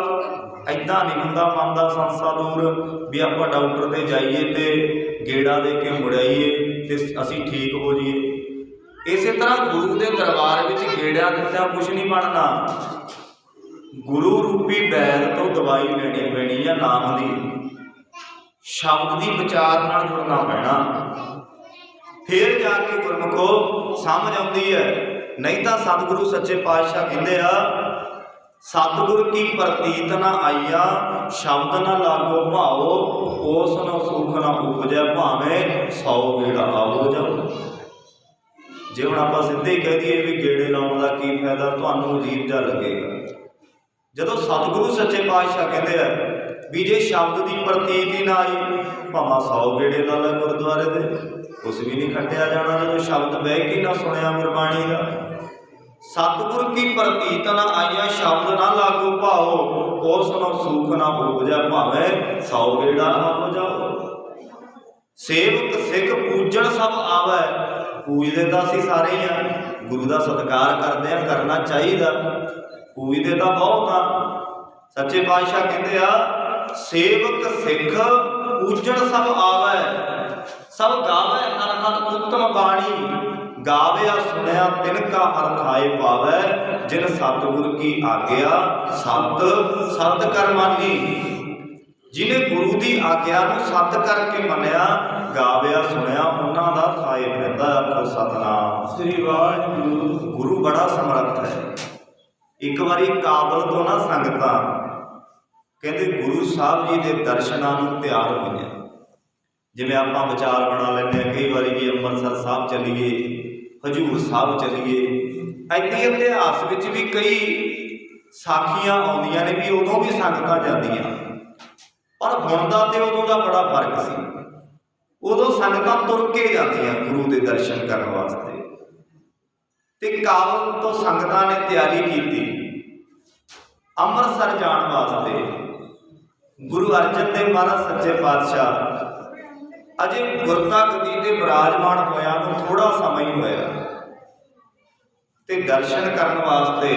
ऐदां नहीं हुंदा मन का संसा दूर भी आपां डॉक्टर ते जाइए ते गेड़ा दे के मुड़ाइए ते असीं ठीक हो जाइए। इस तरह गुरु के दरबार में गेड़िया दित्तिआं कुछ नहीं बनना। गुरु रूपी बैद तो दवाई लेनी पैनी है, नाम की, शब्द की विचार नाल जुड़ना पैना, फिर जाके गुरमुखो समझ आती है। नहीं तो सतगुरु सच्चे पातशाह कहते आ, सतगुर की प्रतीत ना आईया, शब्द ना लागो भाओ, उस न सुख ना उपजै, भावें 100 गेड़ा आवो जाओ। जे हुण आपां सीधे ही कह दईए भी गेड़े लाउण दा की फायदा, तुहानूं अजीब जिहा लगेगा। जदों सतगुरु सच्चे पातशाह कहते हैं भी जे शब्द की प्रतीत ही ना आई, भावें 100 गेड़े ला लै गुरुद्वारे दे, कुछ भी नहीं खट्टिया जाना। जो शब्द बह के ना सुनिया गुरबाणी का, सतगुर की प्रतीत ना आईया, शब्द ना लागू भाओ, उस न सुख ना उपजै, भावें 100 गेड़ा हो जाओ। सेवक सिख पूजन सब आवे, पूजते तो असीं सारे ही हैं, गुरु का सत्कार करते हैं, करना चाहिए, पूजते तो बहुत आ। सच्चे पातशाह कहते आ, सेवक सिख पूजन सब आवे, सब गावे हर हर उत्तम बाणी, गावे सुनया तिनका हर थाए पावे, जिन सतगुर की आज्ञा सत सत कर मानी। जिन्हें गुरु की आज्ञा नूं सत करके मनिया, गाविया सुनिया, उन्हां दा थाए पैंदा। आखो सतनाम श्री वाहिगुरू। गुरु बड़ा समर्थ है। एक बारी काबल तो ना संगतां कहते गुरु साहब जी के दर्शनां नूं तैयार होईआं। जिवें आपां विचार बना लैंदे कई बारी भी अंमृतसर साहब चलीए, हजूर साहब चलीए, ऐसे इतिहास विच भी कई साखियां आउंदियां ने भी उदों भी संगतां जांदियां, पर हुण दा ते उदों दा बड़ा फर्क सी। उदों संगतां तुर के जांदियां गुरु के दर्शन करने वास्ते, ते काबल तो संगतां ने तैयारी की अंमृतसर जाण वास्ते। गुरु अर्जन देव महाराज सच्चे पातशाह अजे गुरता गदी ते विराजमान होया तो थोड़ा समय ही होया, ते दर्शन करने वास्ते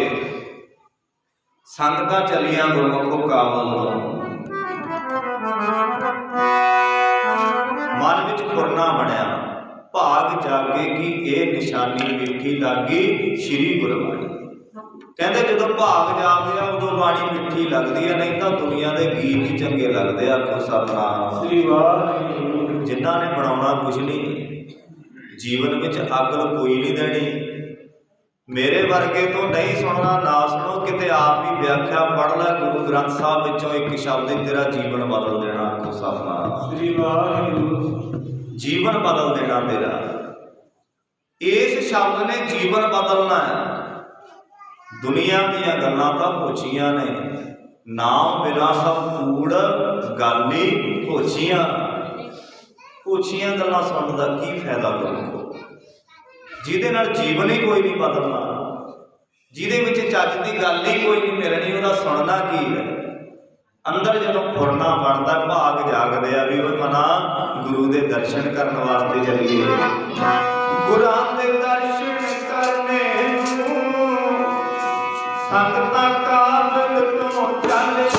संगतां चलियां गुरमुखो काबल तो। मन विच फुरना बनया, भाग जागे कि ये निशानी मिठी लागी श्री गुरबाणी। कहते जो भाग जागदे उदों बाणी मिठी लगती है, नहीं तो दुनिया के गीत ही चंगे लगते। आखो सतनाम श्री वाहिगुरू। जिन्हां ने बनाउणा कुछ नहीं, जीवन में अकल कोई नहीं देनी। मेरे वर्गे तो नहीं सुनना ना सुनो, किते आप ही व्याख्या पढ़ लै गुरु ग्रंथ साहब विचों एक शब्द तेरा जीवन बदल देना। आखो सतनाम श्री वाहिगुरू। जीवन बदल देना तेरा, इस शब्द ने जीवन बदलना है। दुनिया दीयां गल्लां तां पुछियां ने, नाम बिना सब कूड़ गाली भोछियां भोछियां गल्लां सुनने का की फायदा करो, जिहदे नाल जीवन ही कोई नहीं बदलना, जिहदे विच चज की गल ही कोई नहीं मिलनी, उहदा सुनना की है। अंदर जदों फुरना बनता भाग जागदे आ भी वो मना गुरु के दर्शन करने वास्ते चलीए, गुरां दे दर्शन करने संगतां काबल तो चले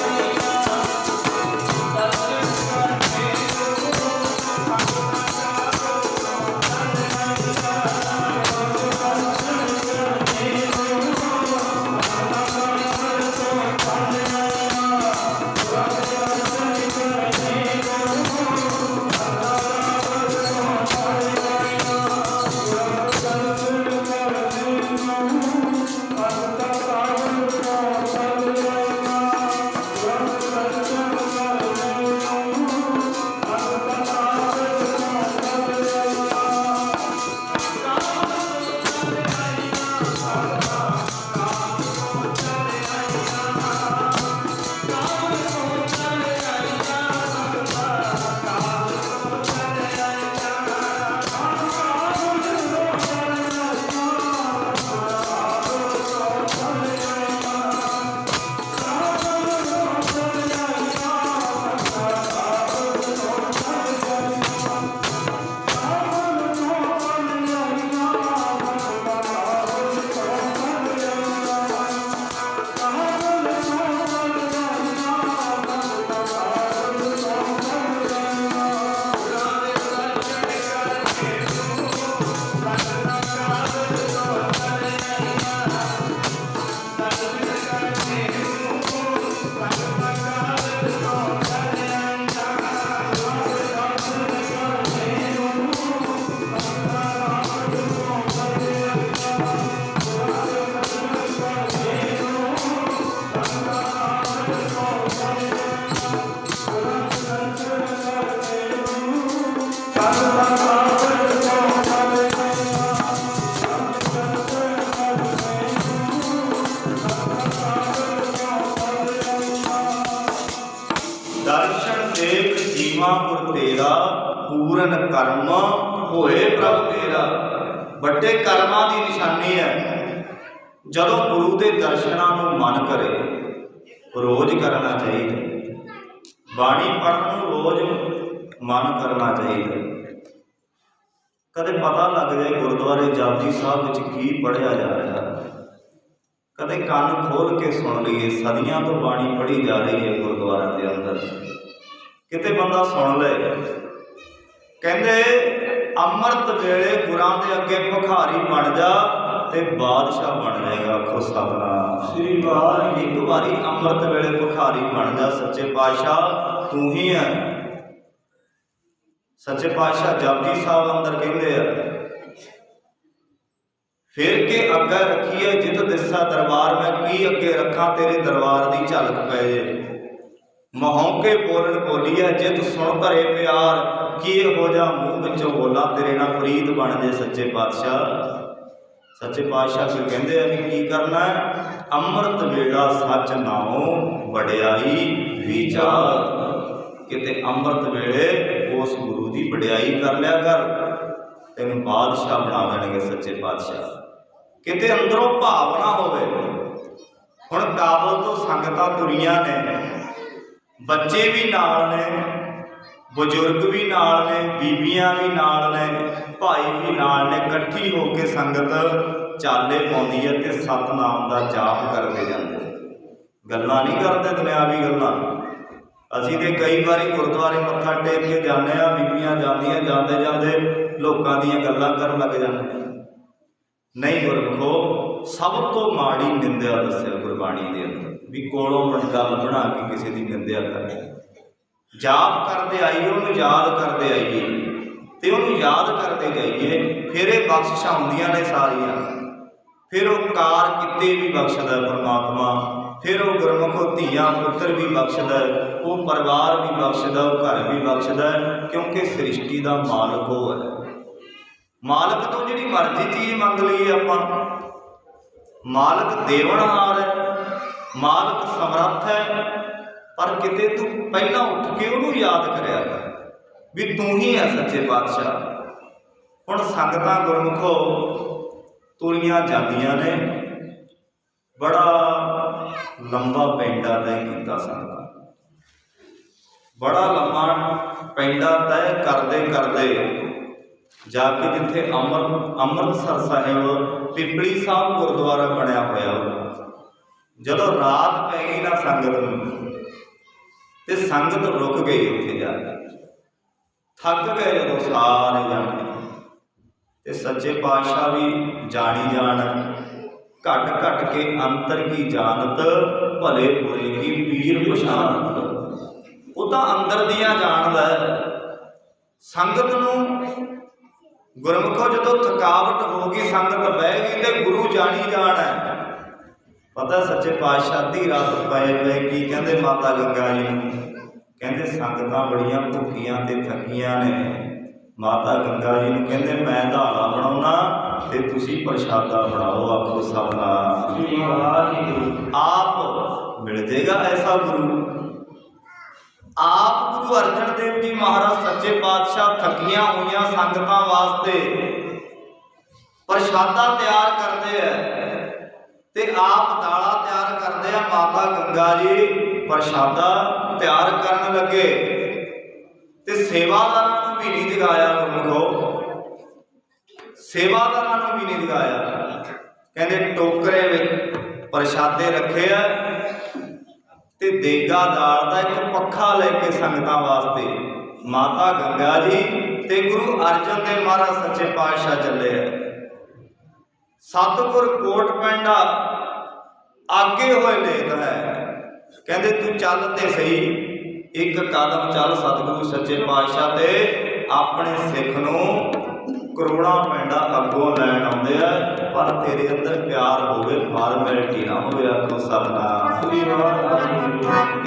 दर्शन देख जीवा गुर तेरा, पूरन कर्म होए प्रभ तेरा। बड़े कर्मां की निशानी है जदों गुरु के दर्शनां नूं मन करे, रोज करना चाहिए। बाणी पढ़न नूं रोज मन करना चाहिए। कदे पता लग जाए गुरुद्वारे जपजी साहब विच की पढ़िया जा रहा, कदे कान खोल के सुन लीए। सदियां तो बाणी पढ़ी जा रही है गुरुद्वारा के अंदर, किते बंदा सुन ले। कहते अमृत वेले गुरां दे अगे भिखारी बन जा ते बादशाह बन जाएगा। आखो सतनाम श्री वाहिगुरू। एक बारी अमृत वेले भिखारी बन जा, सच्चे पातशाह तू ही है। सच्चे पातशाह जपजी साहब अंदर कहते हैं, फिर के अगे रखिए जित दिसा दरबार में, की अगे रखा तेरे दरबार की झलक पै जे। महौके बोलन बोली है जित सुन धरे प्यार, की हो जा मूँह विचों बोला तेरे नाल प्रीत बन जे। सच्चे पातशाह सच्चे पातशाह फिर कहते हैं कि की करना है, अमृत वेला सच नाओ वड्याई विचार। किते अमृत वेले उस गुरु की वड्याई कर लिया कर, तेन बादशाह बना देंगे सच्चे पातशाह। किते अंदरों भावना होवे। हुण काबल तो संगतां तुरियां ने, बच्चे भी नाल ने, बजुर्ग भी नाल ने, बीबियां भी नाल ने, भाई भी नाल ने। इकट्ठी होकर संगत चाले पाउंदी है ते सतनाम दा जाप करते जाते। गल्लां नहीं करते दुनियावी गल्लां। असीं ते कई बारी गुरुद्वारे मत्था टेक के जाने, बीबियां जांदियां जाते जाते लोकां दीयां गल्लां करन लग जांदे। नहीं गुरमुखो, सब तो माड़ी निंदिया दस्सिया गुरबाणी दे अंदर भी कोलों गल बना के किसी की निंदिया कर। जाप करते आइए, उन्होंने याद करते आइए ते उन्होंने याद करते जाइए, फिर ये बख्शिशां हुंदियां ने सारियां। फिर वो कार किते भी बख्शदा परमात्मा, फिर वो गुरमुखो धियां पुत्र भी बख्शदा, वो परिवार भी बख्शदा, वो घर भी बख्शदा, क्योंकि सृष्टि का मालक वो है। मालक तो जिहड़ी मर्जी चीज़ मंग लईए आपां, मालक देवनहार है, मालक समर्थ है, पर किते तू पहला उठ के उन्होंने याद करिया कर भी तू ही है सच्चे पातशाह। हुण संगतां गुरमुखो तुरियां जांदियां ने, बड़ा लंबा पैंडा तय किया संगतां, बड़ा लंबा पैंडा तय करते करते जाके जिथे अमृतसर साहिब पिपली साहब गुरुद्वारा बनया होया, जदों रात पै गई ना संगत नूं ते संगत रुक गई, उत्थे जाके थक गए जदों सारे जाने, ते सच्चे पातशाह भी जानी जान घट घट के अंतर की जानत भले बुरे की पीर पछानत, वो तो अंदर दियां जानदा है। संगत नूं गुरमुखो जदों थकावट हो गई, संगत बह गई तो गुरु जानी जान है। पता सच्चे पातशाह दी रात पए पए की कहंदे माता गंगा जी नूं, कहंदे संगतां बड़ियां भुखियां ते थकियां ने, माता गंगा जी नूं कहंदे मैं धाड़ा बनाउणा ते तुसीं प्रशादा बनाओ, आखो सतनाम। आप मिल जाएगा ऐसा गुरु। आप गुरु अर्जन देव जी महाराज सच्चे पातशाह थकियां हुई संगतां वास्ते प्रशादा तैयार करते हैं, ते आप दाला तैयार करते हैं, माता गंगा जी प्रशादा तैयार करन लगे, ते सेवादारां नूं भी नहीं जगाया गुरमुखो, सेवादारां नूं भी नहीं जगाया। कहंदे टोकरे विच प्रशादे रखे है ते देगा दाल का एक पखा लेके संगतां वास्ते माता गंगा जी ते गुरु अर्जन देव महाराज सच्चे पातशाह चले है। सतगुर कोट पैंडा आगे हुए लेत है, कहते तू चल ते सही एक कदम चल सतगुरु सच्चे पातशाह ते अपने सिख नूं करोड़ा पैंडा अगों लैन आउंदे आ, पर तेरे अंदर प्यार होवे, फॉर्मैलिटी ना होवे, आखो सतनाम।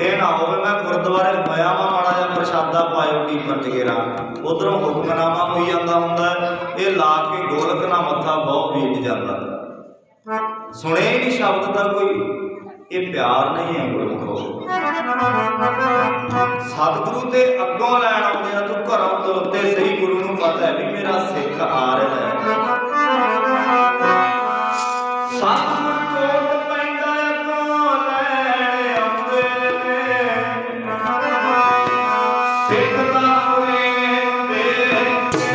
ये ना होवे मैं गुरुद्वारे होया वा माड़ा जिहा प्रशादा पायो टीपन चगेरा, उधरों हुक्मनामा होई जांदा हुंदा, ये ला के गोलक ना मत्था बहुत बीत जाता, सुने ही नहीं शब्द का कोई, ये प्यार नहीं है गुरमुखो। सतगुरु ते अगों लैन आउंदे आ, तू घरों तुरते सही गुरु नूं पता है भी मेरा सिख आ रहा है। सतगुर कोट पैंदा अगों लैन आउंदे ने, सिख दा प्रेम देख के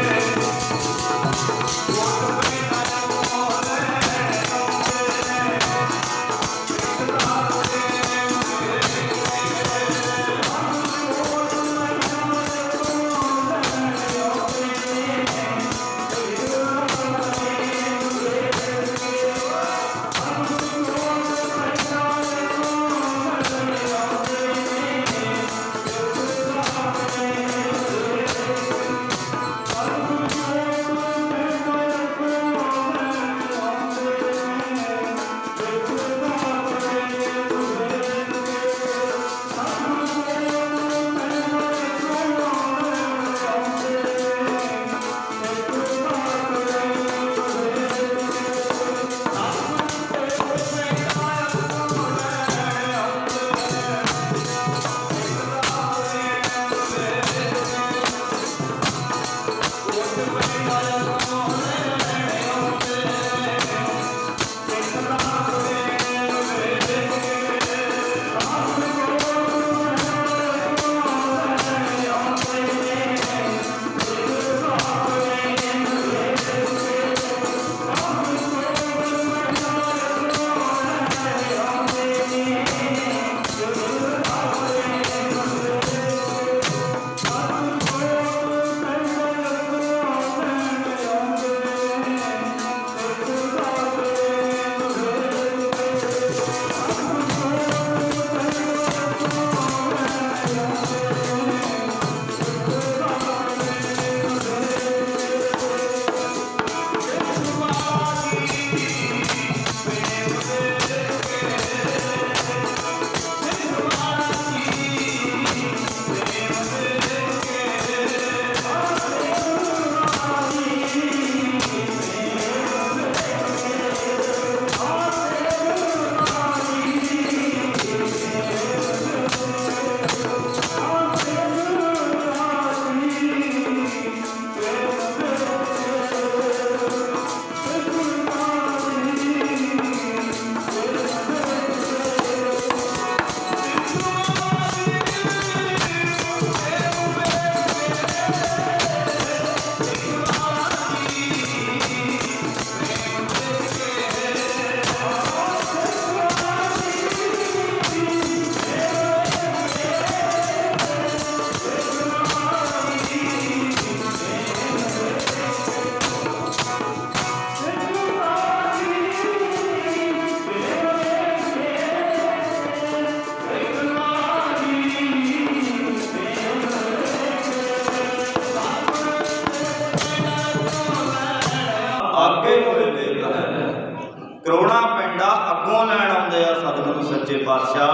सच्चे पातशाह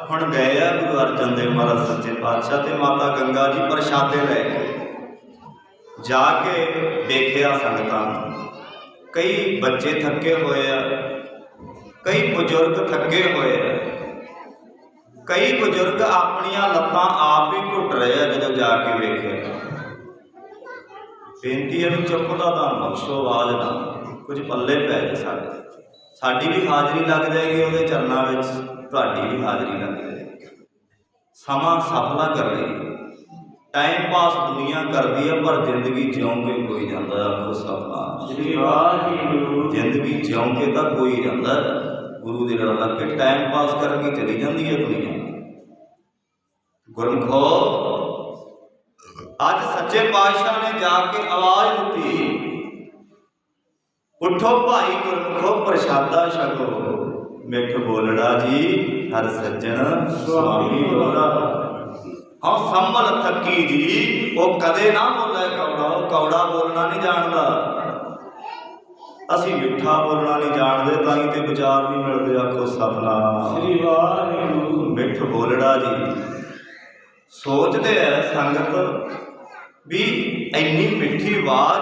हुण गए आ गुरु अर्जन देव महाराज सच्चे पातशाह ते माता गंगा जी प्रशादे लै के जाके देखिया संगतां कई बच्चे थके हुए आ, कई बजुर्ग थके हुए आ, कई बजुर्ग अपनियां लत्तां आप ही घुट रहे हैं। जो जाके वेखे बेनती है भी चुप का दान बख्शो, आवाज ना कुछ पल्ले पै जाए, साडी भी हाज़री लग जाएगी उहदे चरणों में, तुहाडी भी हाज़री लग जाएगी। समा सफला कर रही, टाइम पास दुनिया करती है पर जिंदगी ज्यों के कोई जाता है। आखो सतनाम। जिंदगी ज्यों के तो कोई जाता है, गुरु दे नाल लग के टाइम पास करके चली जाती है दुनिया। गुरमुखो अज सच्चे पातशाह ने जाके आवाज दी, उठो भाई गुरमुखो प्रशादा छको, मिठ बोलड़ा जी हर सज्जन स्वामी बोला। हाँ संभल थकी जी वो कदे ना बोले कौड़ा, कौड़ा बोलना नहीं जानता, असी मिठा बोलना नहीं जानते, ताई ते विचार नहीं मिलते। आखो सतनाम। मिठ बोलड़ा जी सोचते है संगत भी इन्नी मिठी आवाज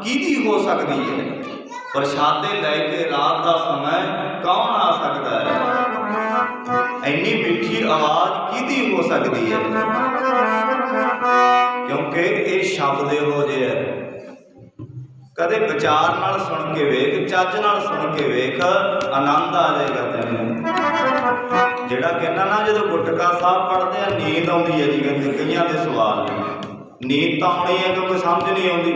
किहदी हो सकती है, प्रशादे लैके रात का समय कौन आ सकता है, इन्नी मिठी आवाज किहदी हो सकती है, क्योंकि ये शब्द हो जे कदे विचार नाल सुन के वेख, चज नाल सुन के वेख, आनंद आ जाएगा तैनूं। जिहड़ा कहना ना जो गुटका साहब पढ़ते हैं नींद आती है जी, कहते कईयां दे सवाल नींद तो आनी है क्योंकि समझ नहीं आती,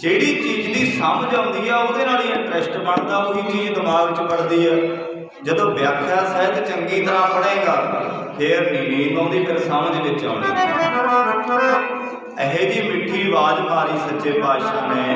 जिहड़ी चीज़ की समझ आती है उहदे नाल ही इंटरस्ट बनता, वही चीज़ दिमाग च पड़ती है। जदों व्याख्या सहित चंगी तरह पढ़ेगा फिर नहीं नींद आती, फिर समझ विच आउंदी। ਇਹੋ जी मिठी आवाज़ मारी सच्चे पातशाह ने।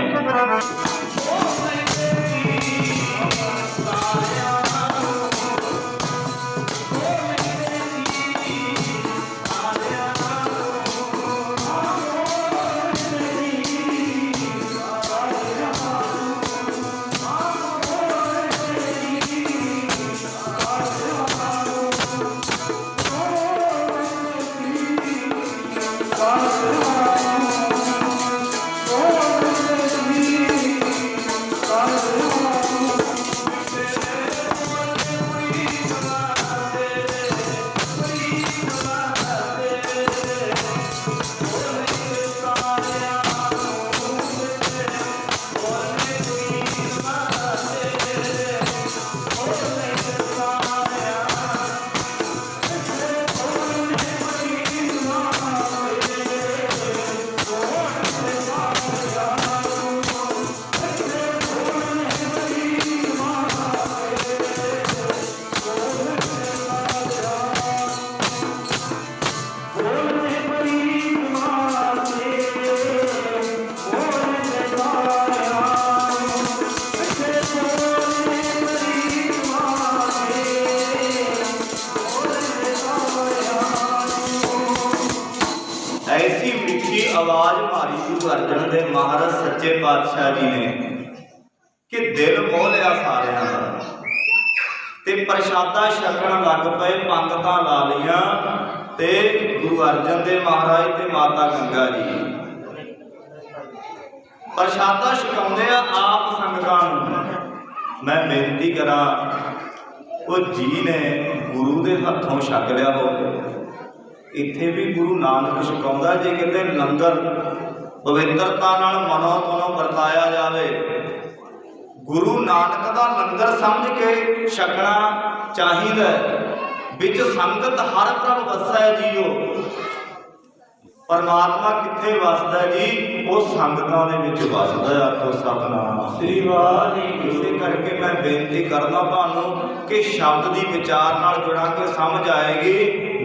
ऐसी मिठी आवाज मारी गुरु अर्जन देव महाराज सच्चे पातशाह जी ने कि दिल मोह लिया सारिਆਂ ਦਾ, ते प्रशादा छकण लग पे, पंगतां ला लिया, ते गुरु अर्जन देव महाराज ते माता गंगा जी प्रशादा छकाउंदे आ आप संगतां नूं। मैं बेनती करा वो जी ने गुरु दे हत्थों छक लिया हो, इत्थे भी गुरु नानक छकाउंदा जे कहते लंगर पवित्रता नाल मनो तनों वरताया जाए, गुरु नानक का लंगर समझ के छकना चाहिए। विच संगत हर प्रभ वसै जीओ, परमात्मा कित्थे वसदा जी, वो संगतां दे विच वसदा। आखो सतनाम श्री वाहिगुरू। इसे करके मैं बेनती करना तुहानूं कि शब्द की विचार नाल जुड़ांगे समझ आएगी।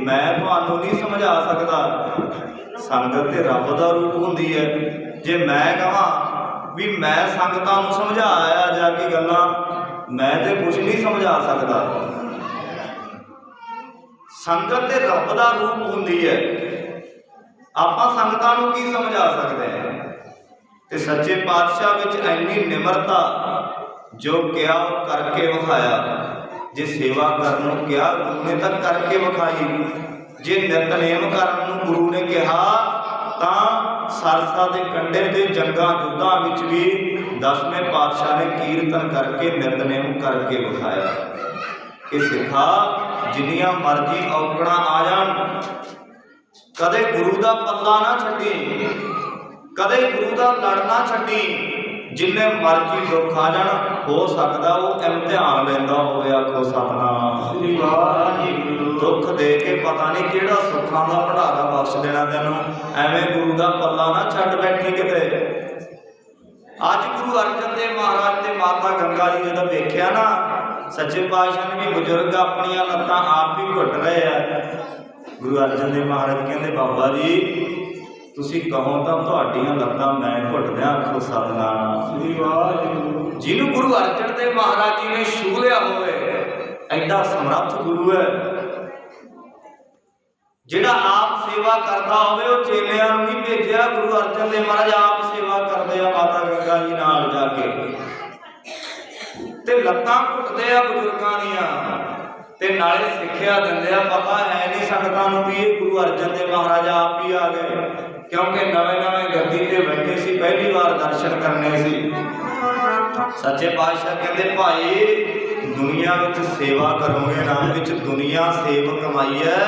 मैं तुहानूं नहीं समझा सकता, संगत ते रब दा रूप हुंदी है। जे मैं कहां भी मैं संगतां नूं समझाया जाके गल्लां, मैं ते कुछ नहीं समझा सकता। संगत ते रब दा रूप हुंदी है, आपां संगतां नूं की समझा सकते हैं। ते सच्चे पातशाह विच इन्नी निमरता जो किया करके विखाया, जे सेवा करन नूं कहा गुरु ने तां करके विखाई, जे नितनेम करन नूं गुरु ने कहा तां सरसा के कंढे ते जंगां युद्धां विच भी 10वें पातशाह ने कीर्तन करके नितनेम करके विखाया कि सिखा जिन्नियां मर्जी औकड़ां आ जाण कदे गुरु का पल्ला ना छड्डी, कदे गुरु का लड़ना छड्डी। जिन्ने मर्जी दुख आ जाण हो सकदा वो इम्तिहान लैंदा होवे, आखो सतनाम श्री वाहिगुरू। दुख दे के पता नहीं किहड़ा सुखां दा भंडारा बख्श देना तैनूं, एवें गुरु का पल्ला ना छड्ड बैठी किते। अज गुरु अर्जन देव महाराज ते माता गंगा जी जदों वेख्या ना, सच्चे पातशाह ने भी बुजुर्ग अपनियां लत्तां आप भी घुट रहे हैं। गुरु अर्जन देव महाराज कहते बाबा जी तुसी कहो तो तुहाडीआं लत्तां मैं घुट दियां, आखो सतनाम श्री वाहिगुरू। जिन्हों गुरु अर्जन देव महाराज जी ने छू लिया होवे, ऐडा समर्थ गुरु है जिहड़ा आप सेवा करता होवे, वो चेलियां नूं नहीं भेजिया। गुरु अर्जन देव महाराज आप सेवा करते हैं माता गंगा जी नाल जाके, ते लत्तां घुटदे आ बुजुर्गां दीआं, ते नाले सिक्ख्या दिंदे आ। पता है नहीं संगतां नूं भी गुरु अर्जन देव महाराज आप ही आ गए, क्योंकि नवें नवें गद्दी ते बैठे सी, पहली बार दर्शन करने सी। सच्चे पातशाह कहते भाई दुनिया विच सेवा करोगे, नाम विच दुनिया सेव कमाई है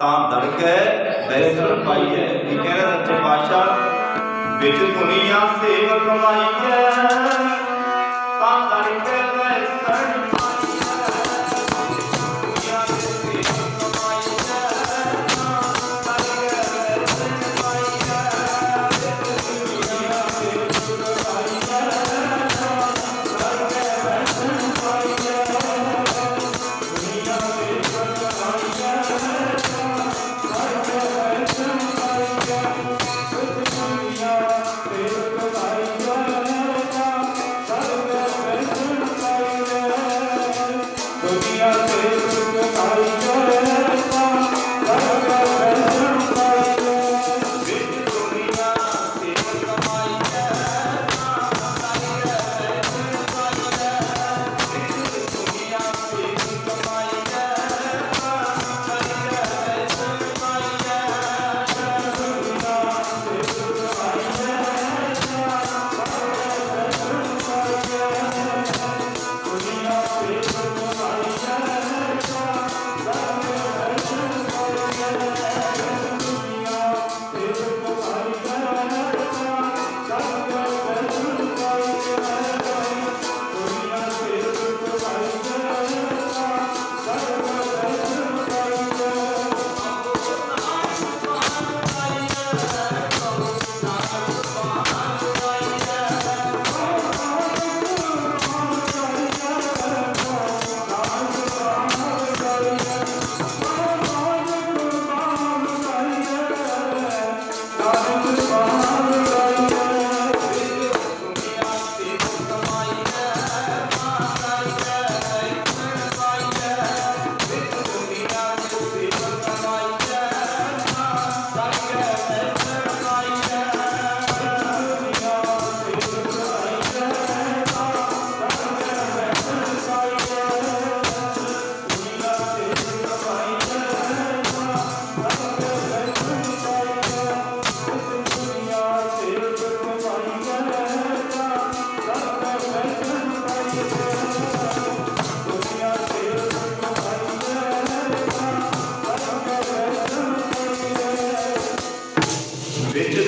तां दड़कै बैसल पाई है। की कहते सच्चे पातशाह विच दुनिया सेव कमाई है तां दड़कै बैसल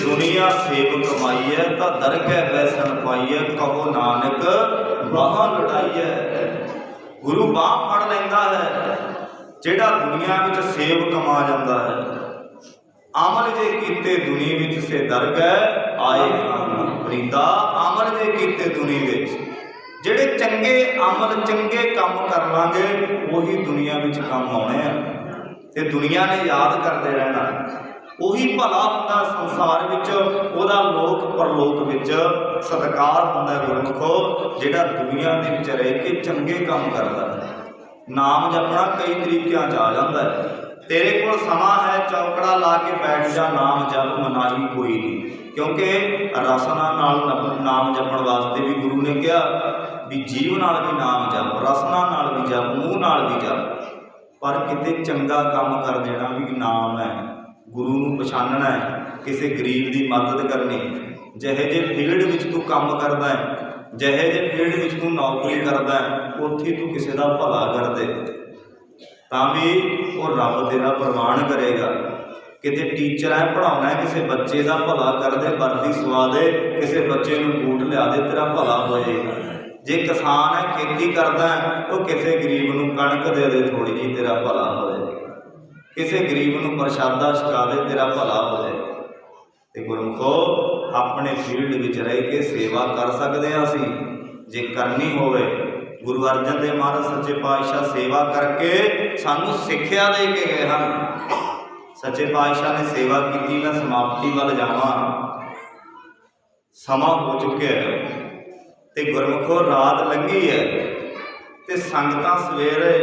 दुनिया सेव कमाई है तो दरगह बैसन पाई है, कहो नानक बाह लुटाई है। गुरु बाह फड़ लेंदा है जेड़ा दुनिया विच सेव कमा जाता है। अमल जे कीते दुनी विच से दरगह आए प्रीता, अमल जे कीते दुनी विच जेड़े चंगे अमल चंगे काम कर लांगे वही दुनिया विच काम आने ते दुनिया ने याद करते रहना। ਉਹੀ भला ਹੁੰਦਾ संसार विच, ਉਹਦਾ लोक परलोक विच सत्कार ਹੁੰਦਾ गुरमुखो ਜਿਹੜਾ दुनिया ਦੇ ਵਿੱਚ ਰਹਿ के चंगे काम करता है। नाम जपना कई तरीकों आ जाता है। तेरे को समा है चौकड़ा ला के बैठ जा, नाम जप मनाही कोई नहीं, क्योंकि रसना नाल नाम जपण वास्ते भी गुरु ने कहा भी जीव नाल भी नाम जप, रसना नाल भी जप, मूँह नाल भी जप, पर किते चंगा काम कर देना भी नाम है, गुरु नूं पछानना है, किसी गरीब की मदद करनी, ਜਿਹੇ जे फील्ड विच तू काम करदा है, ਜਿਹੇ जे फील्ड विच तू नौकरी करदा है, उत्थे तू किसी का भला कर दे तां भी वो रब तेरा प्रवान करेगा। किते टीचर है पढ़ाना है, किसी बच्चे का भला कर दे, वर्दी सवा दे, किसी बच्चे नूं बूट लिया दे, तेरा भला हो जाएगा। जे किसान है खेती करता है तो किसी गरीब नूं कणक दे दे थोड़ी जी, तेरा भला हो जाएगा। किसी गरीब नूं प्रशादा छका दे, तेरा भला हो जाएगा। तो गुरमुखो अपने फील्ड विच रह के सेवा कर सकते हैं असीं, जे करनी होवे। गुरु अर्जन देव महाराज सच्चे पातशाह सेवा करके सानू सिक्ख्या दे के गए हैं। सच्चे पातशाह ने सेवा की, मैं समाप्ति वाल जावां, समा हो चुके है ते गुरमुखो रात लंघी है ते संगतां सवेरे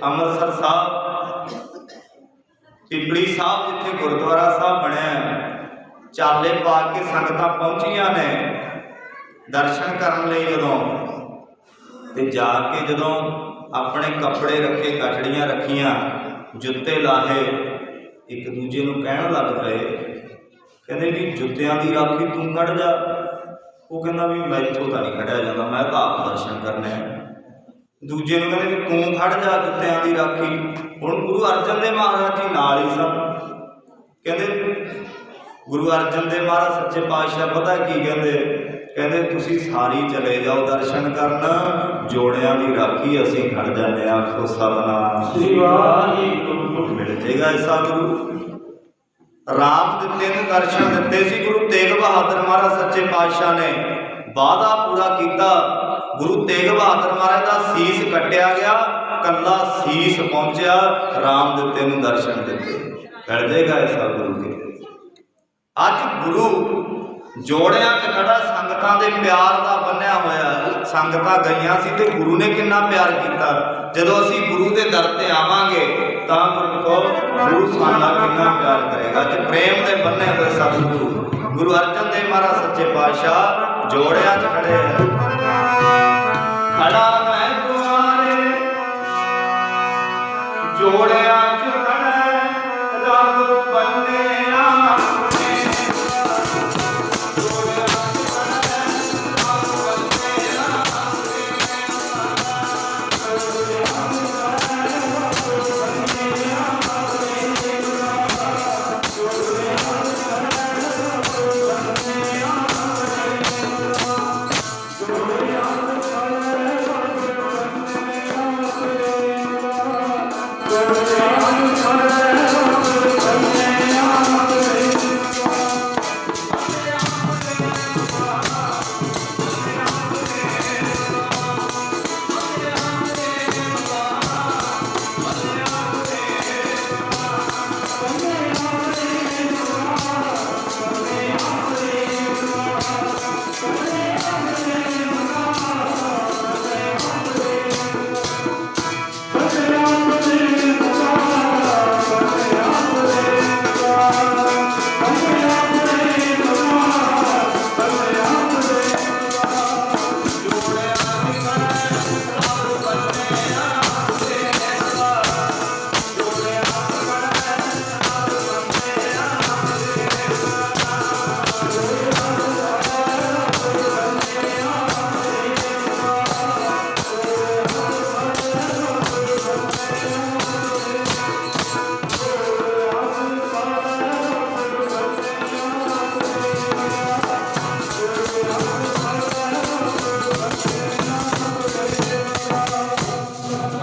अमृतसर साहब पिपली साहब जिथे गुरुद्वारा साहब बनया चाले पा के संगतां पहुंचियां ने दर्शन करन लई। जदों ते जाके जदों अपने कपड़े रखे, गठड़ियां रखियां, जुत्ते लाहे, एक दूजे नूं कहण लग पए, कहंदे भी जुत्तियां दी राखी तूं कढ़ जा। वो कहंदा भी मैथों तां नहीं खड़िया जांदा, मैं तां आप दर्शन करने हैं। दूजे नूं कहंदे भी तूं खड़ जा जुत्तियां दी राखी। हुण गुरु अर्जन देव महाराज जी नाल ही सन। कहंदे गुरु अर्जन देव महाराज सच्चे पातशाह पता की कहंदे, कहंदे तुसीं सारी चले जाओ दर्शन करन, जोड़ियां दी राखी असीं खड़ जाने। आखो सतनाम श्री वाहिगुरू। मिल जाएगा ऐसा गुरु। राम दिते ने दर्शन दिते सी गुरु तेग बहादुर महाराज सच्चे पातशाह ने, वादा पूरा किया। गुरु तेग बहादुर महाराज का सीस कट्टिया गया, कला सीस पहुंचा, राम दिते नूं दर्शन दिते। मिल जाएगा ऐसा गुरु के। अज गुरु जोड़ियां च खड़ा, संगतां दे प्यार दा बन्निया होया। संगतां गईयां सी ते गुरु ने किन्ना प्यार किया। जदों असीं गुरु दे दर ते आवांगे तां गुरु साडे नाल किन्ना प्यार करेगा। अज प्रेम दे बन्ने हुए सतगुरु गुरु अर्जन देव महाराज सच्चे पातशाह जोड़ियां च खड़े हैं। खड़ा मैं तुम्हारे जोड़ियां च खड़ा, रब बन्ने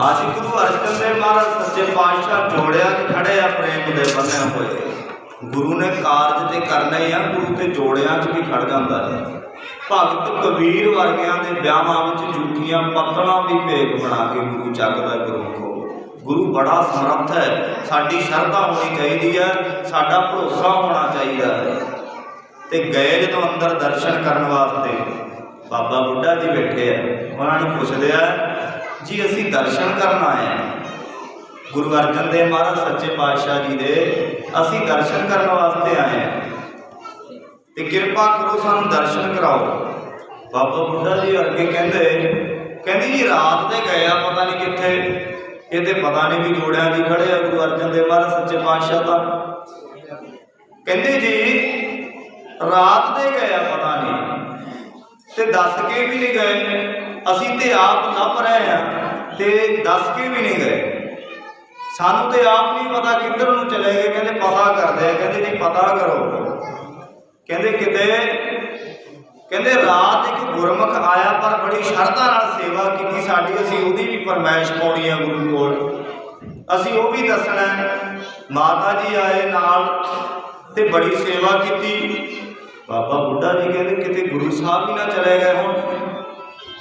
आज गुरु अर्जन देव महाराज सच्चे पातशाह जोड़िया खड़े आ प्रेम दे बने हुए। गुरु ने कारज तो करना ही है, गुरु तो जोड़िया भी खड़ जाता है। भगत कबीर वर्गिया के ब्याहां में जूठियां पत्तलां भी भेग बना के गुरु चकदा। गुरु को गुरु बड़ा समर्थ है। साडी शरधा होनी चाहिए है, साडा भरोसा होना चाहिए है। तो गए जो अंदर दर्शन करने वास्ते बाबा बुढ़ा जी बैठे हैं, उन्होंने पूछते हैं जी असी दर्शन करना आए हैं गुरु अर्जन देव महाराज सच्चे पातशाह जी दे, असी दर्शन करने वास्ते आए हैं ते कृपा करो सानू दर्शन कराओ। बाबा बुढ़ा जी अगे कहते कहती जी रात दे गए आ पता नहीं कित्थे, ये तो पता नहीं भी जोड़िया जी खड़े आ गुरु अर्जन देव महाराज सच्चे पातशाह का। कहते जी रात दे गए आ पता नहीं, ते दस के भी नहीं गए, असी ते आप लभ रहे हैं ते दस के भी नहीं गए, सानू तो आप नहीं पता किधर नूं चले गए। कहते पता करते हैं, कहते जी पता करो। कहते किते, कहते रात एक गुरमुख आया पर बड़ी शरधा नाल सेवा की साडी, असी उहदी भी फरमाइश पाउणी है गुरु कोल, असी वो भी दसना है। माता जी आए नाल ते बड़ी सेवा की। बाबा बुढ़ा जी कहते किते गुरु साहब भी ना चले गए हुण,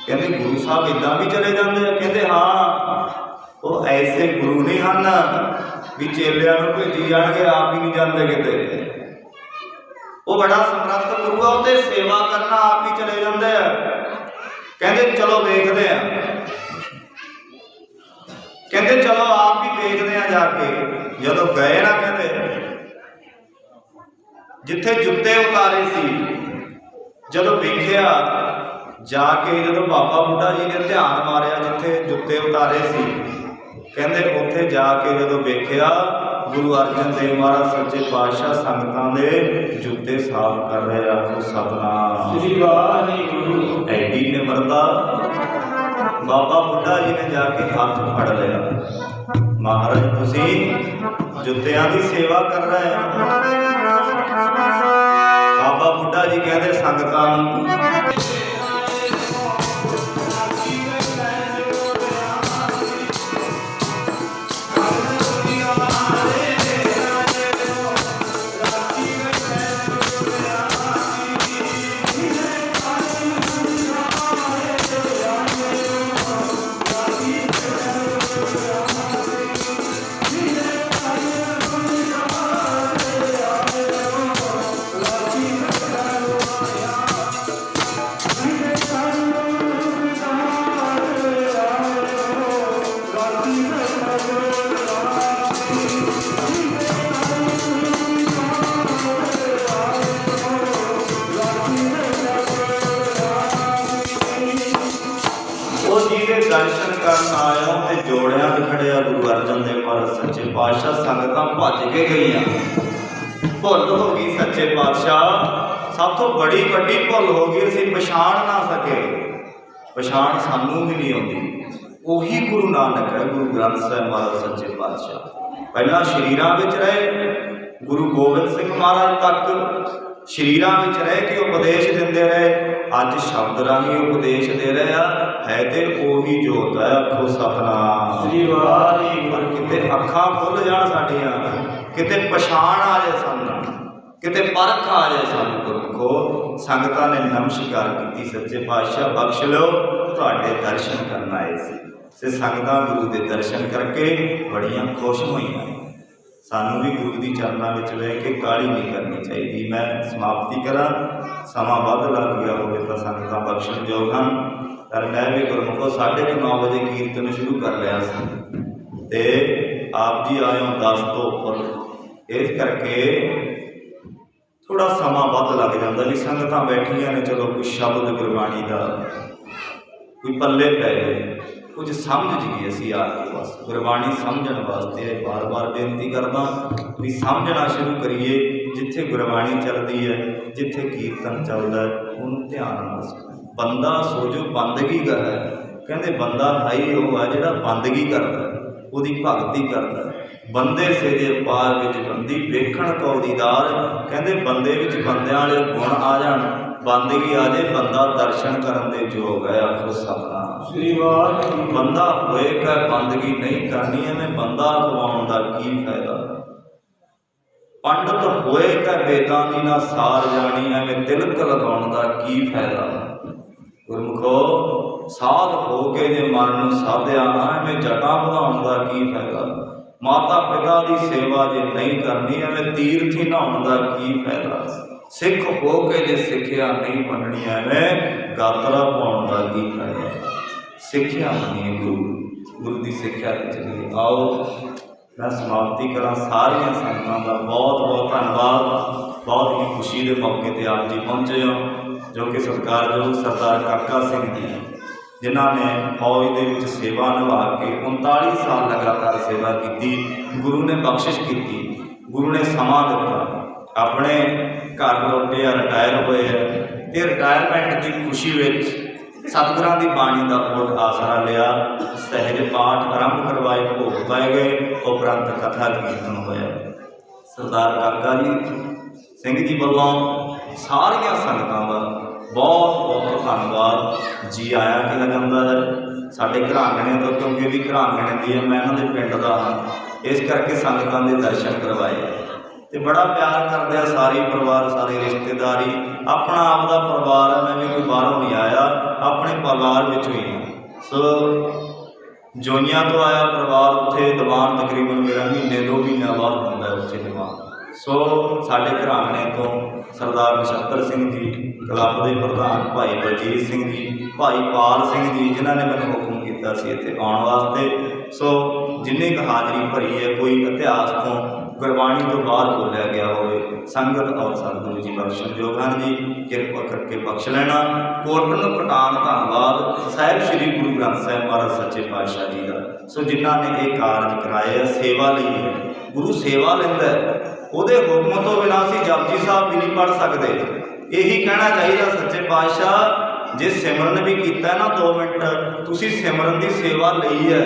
कहते गुरु साहब इदां भी चले जाते हैं। कहते हाँ वो ऐसे गुरु नहीं हैं भी चेलियां नूं भेजी जाणगे आप ही नहीं जाते किते, वो बड़ा समर्थ गुरु है, उते सेवा करना आप ही चले जाते हैं। कहते चलो देखते हैं, कहते चलो आप ही देखते हैं जाके। जदों गए ना, कहते जिथे जुत्ते उतारे सी, जदों वेखिया जाके, जदों बाबा बुढ़ा जी ने ध्यान मारिया जिथे जुत्ते उतारे सी, कहते उत्थे जाके जदों वेखिया गुरु अर्जन देव महाराज सच्चे पातशाह संगतां दे जुत्ते साफ कर रहे। आखो सतनाम श्री वाहिगुरू। ऐडी निमरता, बाबा बुढ़ा जी ने जाके हाथ फड़ लिया, महाराज तुसीं जुत्तियां की सेवा कर रहे हैं। बाबा बुढ़ा जी कहते संगतां दर्शन करन आया ते जोड़िया खड़िया गुरु अर्जन देव महाराज सच्चे पातशाह। संगतां भज के गई, भुल हो गई सच्चे पातशाह, सब तो बड़ी वड्डी भुल हो गई, असीं पछाण ना सके, पछाण सानू भी नहीं आती। उही गुरु नानक है, गुरु ग्रंथ साहिब महाराज सच्चे पातशाह। पहला शरीरां विच रहे, गुरु गोबिंद सिंह महाराज तक शरीरां विच रह के उपदेश देंदे रहे, अज शब्द राही उपदेश दे रहे है ते ओही जोत है। आखो सतनाम श्री वाहिगुरू। पर किते अखां खुल जाण साडियां, किते पछाण आ जाए सानू, किते परख आ जाए सानू। गुरमुखो संगतां ने नमस्कार की, सच्चे पातशाह बख्श लो, तुहाडे दर्शन करन आए सी। संगतां गुरु के दर्शन करके बड़ियां खुश होईयां। सानू भी गुरु की चरणों में रह के काली नहीं करनी चाहिए। मैं समाप्ति करा, समा वध लग गया हो तो संगतां बख्शण योग हैं, पर मैं भी गुरमुखो 9:30 बजे कीर्तन शुरू कर लिया ते आप जी आए हो 10 तो उपर, इस करके थोड़ा समा वध लग जाता भी संगतां बैठिया ने, चलो कुछ शब्द गुरबाणी का कोई पल्ले पै गए, कुछ समझ जी असी आके बस गुरबाणी समझण वास्ते बार बार बेनती करदा भी समझना शुरू करिए। जिथे गुरबाणी चलती है, जिथे कीर्तन चलता है, उन्होंने ध्यान नाल बंदा सोचो बंदगी कर है। कहते बंदा भाई वो है जिहड़ा बंदगी करता है, उसकी भगती करता है। बंदे से जे पार विच बंदी वेखण को दीदार, कहते बंदे विच बंदियां वाले गुण आ जाण, बंदगी आ जाए, बंदा दर्शन करन दे योग है। आखो सतनाम श्री वाहिगुरू। बंदा होएगा बंदगी नहीं करनी है, मैं बंदा खवाउण दा की फायदा। पंडित होएगा वेदां दी ना सार जानी है, मैं तिलक लगाउण दा की फायदा। गुरमुखो साध हो के जे मन नूं साधिया ना, मैं जटां वधाउण दा की फायदा। माता पिता की सेवा जे नहीं करनी है, मैं तीर्थी नहाउण दा की फायदा। सिख हो के जे सिक्ख्या नहीं मननी है, मैं गातरा पाउण दा की फायदा। सिक्ख्या मनीए गुरु की सिक्ख्या चलिए। आओ मैं समाप्ति करा। सारिया संगतां दा बहुत बहुत धन्यवाद। बहुत ही खुशी के मौके पर आप जी पहुँचे हो, जो कि सत्कारयोग सरदार काका सिंह जी जिन्हां ने फौज दे विच सेवा निभा के 39 साल लगातार सेवा की। गुरु ने बख्शिश की, गुरु ने समा दिता, अपने घर लौटे रिटायर होए ते रिटायरमेंट की खुशी विच सतगुरां की बाणी का उलट आसरा लिया। सहज पाठ आरंभ करवाए, भोग पाए गए, उपरंत कथा कीर्तन होया। सरदार काका जी सिंह जी वालों सारिया संगतां दा बहुत बहुत धन्यवाद, जी आया कहा जाता है। साडे घरांगणे तो, क्योंकि भी घरांगणे दी है, मैं इन्हां दे पिंड दा हाँ, इस करके संगतां दे दर्शन करवाए ते बड़ा प्यार करते हैं सारे परिवार, सारे रिश्तेदारी। अपना आपका परिवार है, मैं भी कोई बाहरों नहीं आया, अपने परिवार विचों ही हाँ। सो जोइयां तो आया परिवार, उत्थे दीवान तकरीबन मेरा महीने 2 महीनों बाद होंदा है उत्थे दीवान। सो साडे घरांगणे तो सरदार नछत्तर सिंह जी, क्लब के प्रधान भाई बलजीत सिंह जी, भाई पाल सिंह जी, जिन्हों ने मैंने हुक्म किया सी इत्थे आउण वास्ते। सो जिन्नी क हाज़री भरी है, कोई इतिहास तो गुरबाणी तो बाहर बोलिया गया होवे, संगत और सतगुरु जी बख्शण योग हैं जी, किरपा करके बख्श लेना। कोटन पठान धन्यवाद साहिब श्री गुरु ग्रंथ साहिब महाराज सच्चे पातशाह जी का। सो जिन्हों ने ये कारज कराए है, सेवा ली है, गुरु सेवा लेंदा है, ਉਹਦੇ हुक्म तो बिना असीं जपजी साहब भी नहीं पढ़ सकते। यही कहना चाहिए सच्चे पातशाह, जे सिमरन भी किया ना 2 मिनट, तुसीं सिमरन की सेवा लई है,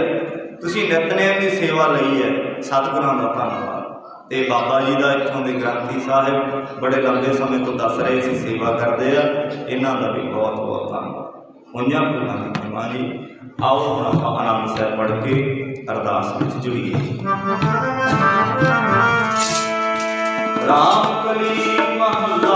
तुसीं नितनेम की सेवा लई है, सतगुरां दा धन्नवाद। ते बाबा जी का इत्थों के ग्रंथी साहिब बड़े लंबे समय तो दस रहे सी सेवा करते हैं, इन्हां दा भी बहुत बहुत धन्नवाद। होइयां भुलां दी क्षमा जी। आओ हुण आपां आनंद साहिब पढ़ के अरदास विच जुड़ीए। राम कली महला